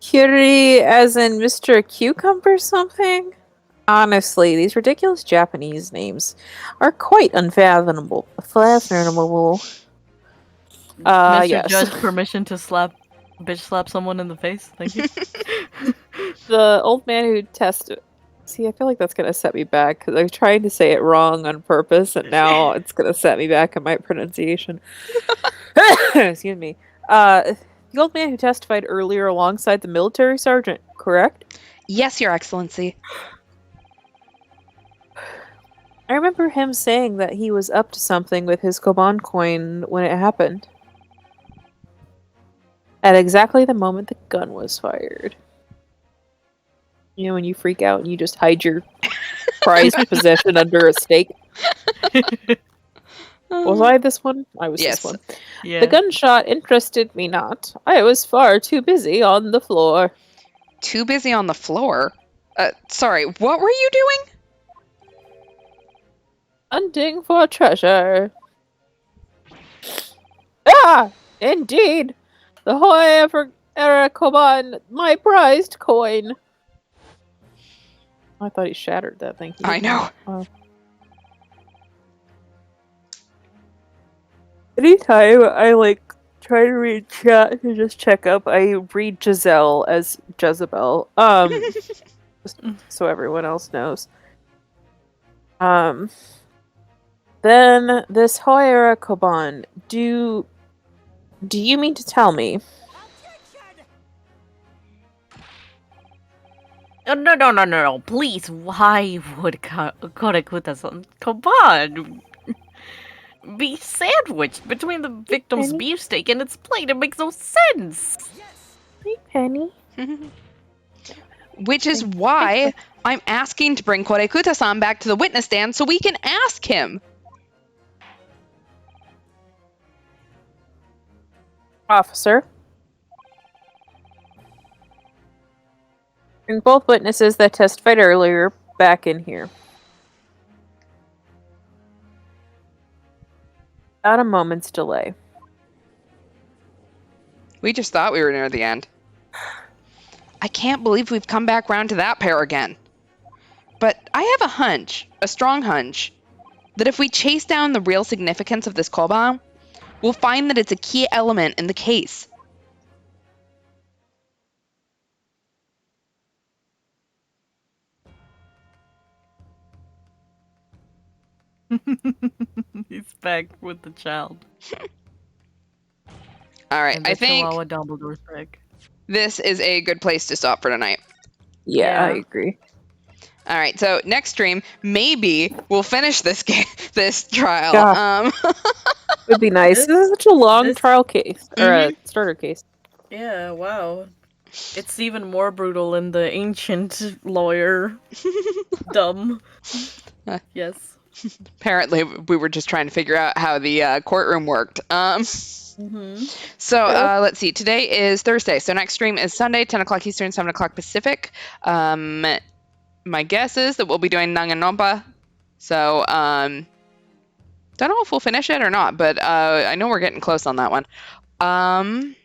Curie as in Mr. Cucumber something? Honestly, these ridiculous Japanese names are quite unfathomable. Mr. Yes. Judge, permission to bitch slap someone in the face? Thank you. The old man who tested... See, I feel like that's going to set me back, because I'm trying to say it wrong on purpose, and now it's going to set me back in my pronunciation. Excuse me. The old man who testified earlier alongside the military sergeant, correct? Yes, Your Excellency. I remember him saying that he was up to something with his Koban coin when it happened. At exactly the moment the gun was fired. You know, when you freak out and you just hide your prized possession under a steak. Was I this one? I was Yes. this one. Yeah. The gunshot interested me not. I was far too busy on the floor. Too busy on the floor? Sorry, what were you doing? Hunting for treasure. Ah! Indeed! The Hoi Era Koban, my prized coin. I thought he shattered that thing. I know. Anytime I try to read chat to just check up, I read Jezaille as Jezebel. Just so everyone else knows. Then this Hoera Koban, do you mean to tell me? No, please, why would Korekuta's Koban be sandwiched between the victim's Penny? beefsteak and its plate? It makes no sense! Hey, Penny. Which is why I'm asking to bring Korekuta-san back to the witness stand so we can ask him. Officer. Bring both witnesses that testified earlier back in here. Without a moment's delay. We just thought we were near the end. I can't believe we've come back round to that pair again. But I have a hunch, a strong hunch, that if we chase down the real significance of this Koban, we'll find that it's a key element in the case. He's back with the child. All right, And the I think Chihuahua Dumbledore's back. this is a good place to stop for tonight. Yeah, I Yeah. agree. All right, so next stream, maybe we'll finish this this trial. Yeah. Would be nice. This is such a long this- trial case or a starter case. Yeah, wow. It's even more brutal in the ancient lawyer. Dumb. Yes. Apparently, we were just trying to figure out how the courtroom worked. Mm-hmm. So let's see. Today is Thursday. So next stream is Sunday, 10 o'clock Eastern, 7 o'clock Pacific. My guess is that we'll be doing Nanganompa. So don't know if we'll finish it or not, but I know we're getting close on that one.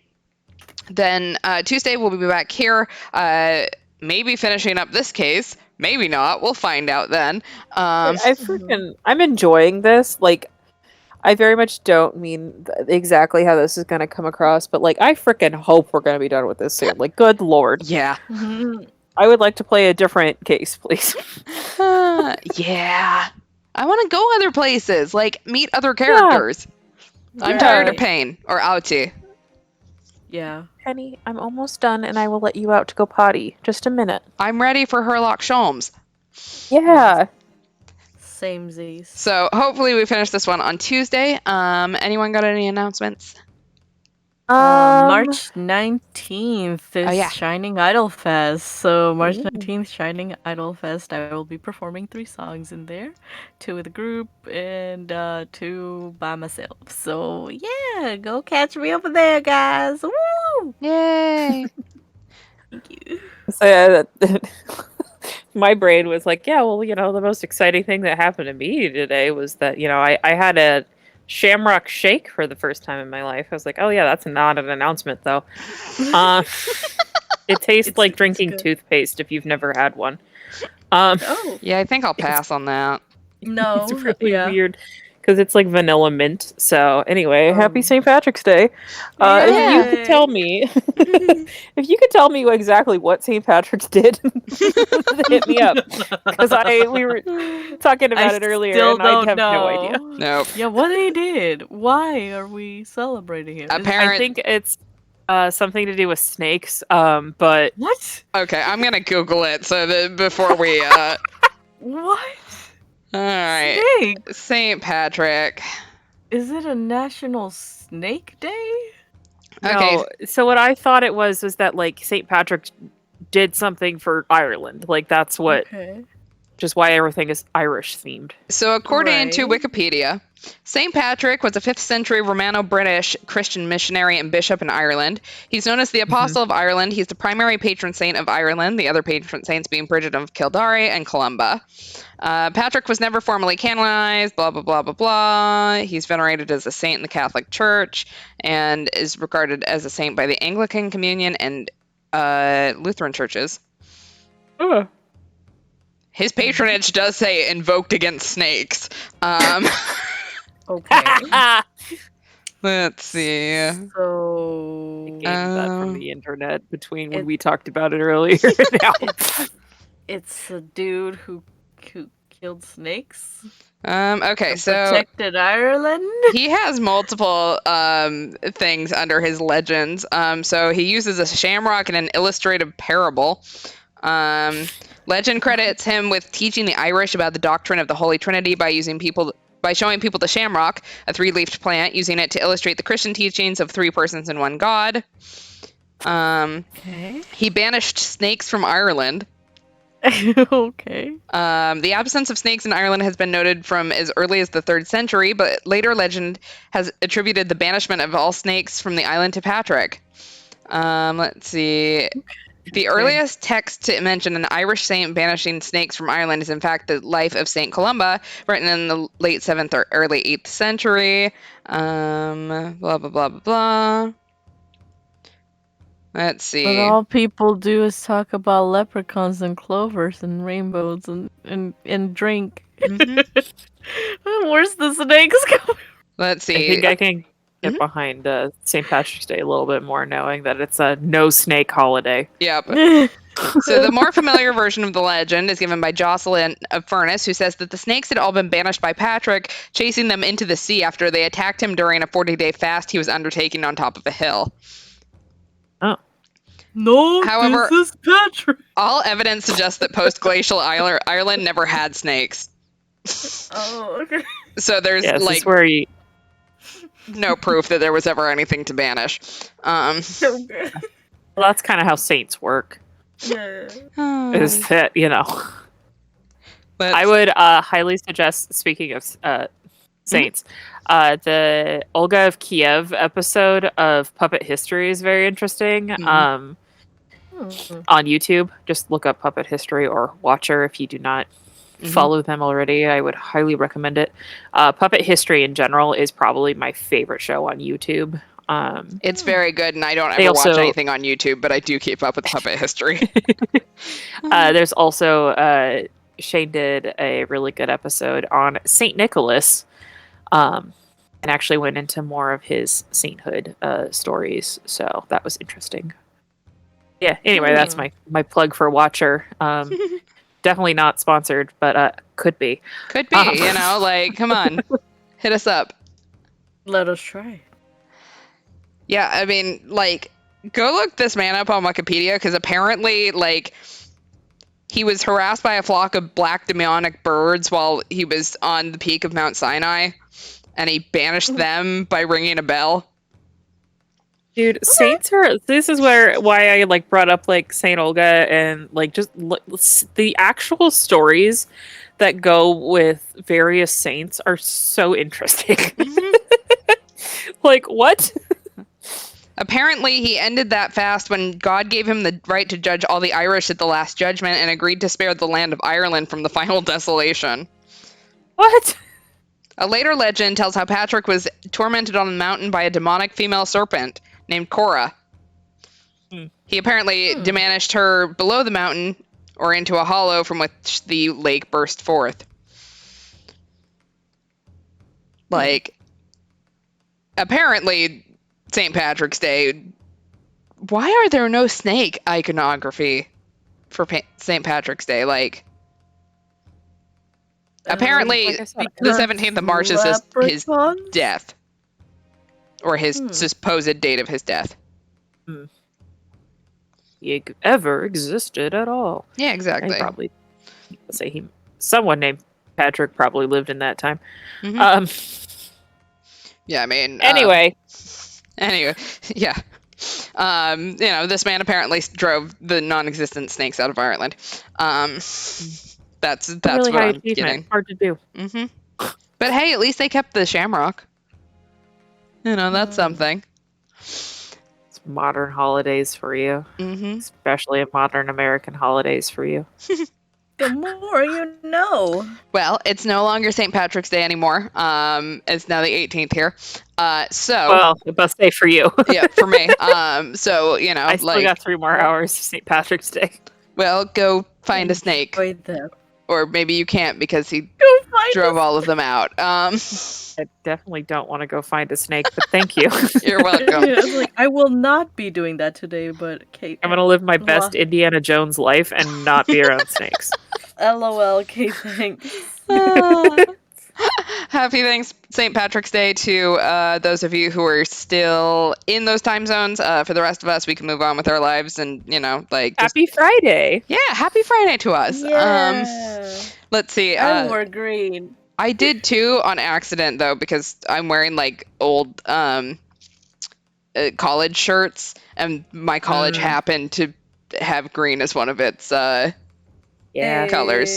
Then Tuesday we'll be back here, maybe finishing up this case. Maybe not. We'll find out then. I'm enjoying this. Like, I very much don't mean exactly how this is going to come across, but like, I freaking hope we're going to be done with this soon. Like, good lord. Yeah. Mm-hmm. I would like to play a different case, please. Yeah. I want to go other places, like meet other characters. I'm tired of Pain or Auti. Yeah. Penny, I'm almost done, and I will let you out to go potty. Just a minute. I'm ready for Herlock Sholmes. Yeah. Samesies. So hopefully we finish this one on Tuesday. Anyone got any announcements? March 19th is yeah. Shining Idol Fest. So March 19th, Shining Idol Fest. I will be performing 3 songs in there. 2 with a group and 2 by myself. So yeah, go catch me over there, guys. Woo! Yay! Thank you. So, my brain was like, yeah, well, the most exciting thing that happened to me today was that, I had a Shamrock Shake for the first time in my life. I was like, oh yeah, that's not an announcement though. It tastes like drinking toothpaste if you've never had one. Yeah, I think I'll pass on that. No, it's really weird because it's like vanilla mint. So anyway, happy St. Patrick's Day. If you could tell me, exactly what St. Patrick's did, hit me up because we were talking about it earlier and I have no idea. Nope. Yeah, what they did? Why are we celebrating it? I think it's something to do with snakes. But what? Okay, I'm gonna Google it so that before we What? All right. Snake? St. Patrick. Is it a National Snake Day? Okay. No. So what I thought it was that like St. Patrick did something for Ireland. Like that's what. Okay. Just why everything is Irish themed. So according to Wikipedia, St. Patrick was a 5th century Romano-British Christian missionary and bishop in Ireland. He's known as the Apostle of Ireland. He's the primary patron saint of Ireland, the other patron saints being Bridget of Kildare and Columba. Patrick was never formally canonized, blah, blah, blah, blah, blah. He's venerated as a saint in the Catholic Church and is regarded as a saint by the Anglican Communion and Lutheran churches. His patronage does say invoked against snakes. Okay. Let's see. So I gained that from the internet between when we talked about it earlier. it's a dude who killed snakes. Okay, And so protected Ireland. he has multiple things under his legends. So he uses a shamrock in an illustrative parable. Legend credits him with teaching the Irish about the doctrine of the Holy Trinity by showing people the shamrock, a three-leafed plant, using it to illustrate the Christian teachings of three persons in one God. Okay. He banished snakes from Ireland. Okay. The absence of snakes in Ireland has been noted from as early as the 3rd century, but later legend has attributed the banishment of all snakes from the island to Patrick. Let's see. The earliest text to mention an Irish saint banishing snakes from Ireland is in fact the life of Saint Columba, written in the late 7th or early 8th century. Blah, blah, blah, blah, blah. Let's see. But all people do is talk about leprechauns and clovers and rainbows and drink. Where's the snakes coming? Let's see. I think I can get behind St. Patrick's Day a little bit more, knowing that it's a no snake holiday. Yep. So the more familiar version of the legend is given by Jocelyn of Furness, who says that the snakes had all been banished by Patrick, chasing them into the sea after they attacked him during a 40-day fast he was undertaking on top of a hill. Oh. No, However, this is Patrick. All evidence suggests that post-glacial Ireland never had snakes. Oh, okay. So there's Yeah, this is where you... no proof that there was ever anything to banish. Okay. Well, that's kind of how saints work. Yeah. Is that, I would highly suggest, speaking of saints, the Olga of Kiev episode of Puppet History is very interesting. On YouTube, just look up Puppet History or Watcher if you do not follow them already. I would highly recommend it. Puppet History in general is probably my favorite show on YouTube. It's very good, and I don't ever watch anything on YouTube, but I do keep up with Puppet History. There's also Shane did a really good episode on Saint Nicholas, and actually went into more of his sainthood stories. So that was interesting. Yeah. Anyway, that's my plug for Watcher. Definitely not sponsored, but could be. Could be. Come on, hit us up. Let us try. Yeah, I mean, go look this man up on Wikipedia, because apparently, he was harassed by a flock of black demonic birds while he was on the peak of Mount Sinai, and he banished them by ringing a bell. Dude, saints are... This is why I, brought up, Saint Olga and, just the actual stories that go with various saints are so interesting. What? Apparently, he ended that fast when God gave him the right to judge all the Irish at the Last Judgment and agreed to spare the land of Ireland from the final desolation. What? A later legend tells how Patrick was tormented on the mountain by a demonic female serpent named Cora. He apparently diminished her below the mountain or into a hollow from which the lake burst forth. Apparently... St. Patrick's Day. Why are there no snake iconography for St. Patrick's Day? Apparently, the 17th of March is his death, or his supposed date of his death. He ever existed at all? Yeah, exactly. I probably say someone named Patrick probably lived in that time. Yeah, I mean. Anyway, yeah. This man apparently drove the non-existent snakes out of Ireland. That's really what high I'm getting. Hard to do. But hey, at least they kept the shamrock. That's something. It's modern holidays for you, especially modern American holidays for you. The more you know. Well, it's no longer St. Patrick's Day anymore. It's now the 18th here. Well, the best day for you. Yeah, for me. I still got 3 more hours of St. Patrick's Day. Well, go find a snake. Or maybe you can't because he drove all of them out. I definitely don't want to go find a snake, but thank you. You're welcome. I will not be doing that today, but Kate. I'm going to live my best Indiana Jones life and not be around snakes. LOL, Kate, thanks. Happy St. Patrick's Day to those of you who are still in those time zones. For the rest of us, we can move on with our lives and, just, Happy Friday. yeah, happy Friday to us. Yeah. Let's see. I wore green. I did too on accident though, because I'm wearing old college shirts, and my college happened to have green as one of its colors.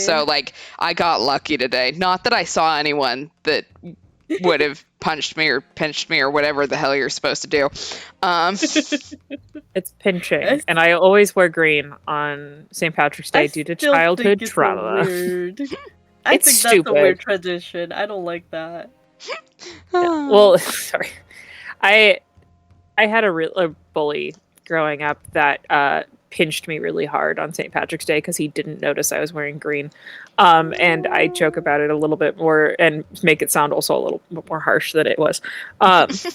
So I got lucky today. Not that I saw anyone that would have punched me or pinched me or whatever the hell you're supposed to do. It's pinching, and I always wear green on St. Patrick's Day due to childhood trauma. Weird. I think stupid. That's a weird tradition. I don't like that. Yeah. Well, sorry. I had a bully growing up that pinched me really hard on St. Patrick's Day because he didn't notice I was wearing green. And I joke about it a little bit more and make it sound also a little bit more harsh than it was. But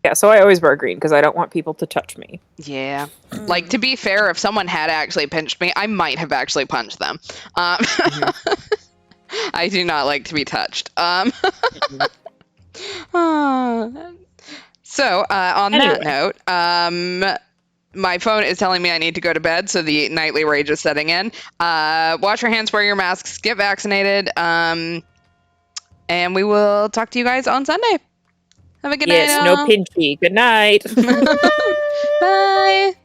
yeah, so I always wear green because I don't want people to touch me. Yeah. To be fair, if someone had actually pinched me, I might have actually punched them. I do not like to be touched. So, on that note, my phone is telling me I need to go to bed, so the nightly rage is setting in. Wash your hands, wear your masks, get vaccinated, and we will talk to you guys on Sunday. Have a good night. Yes, no pinchy. Good night. Bye.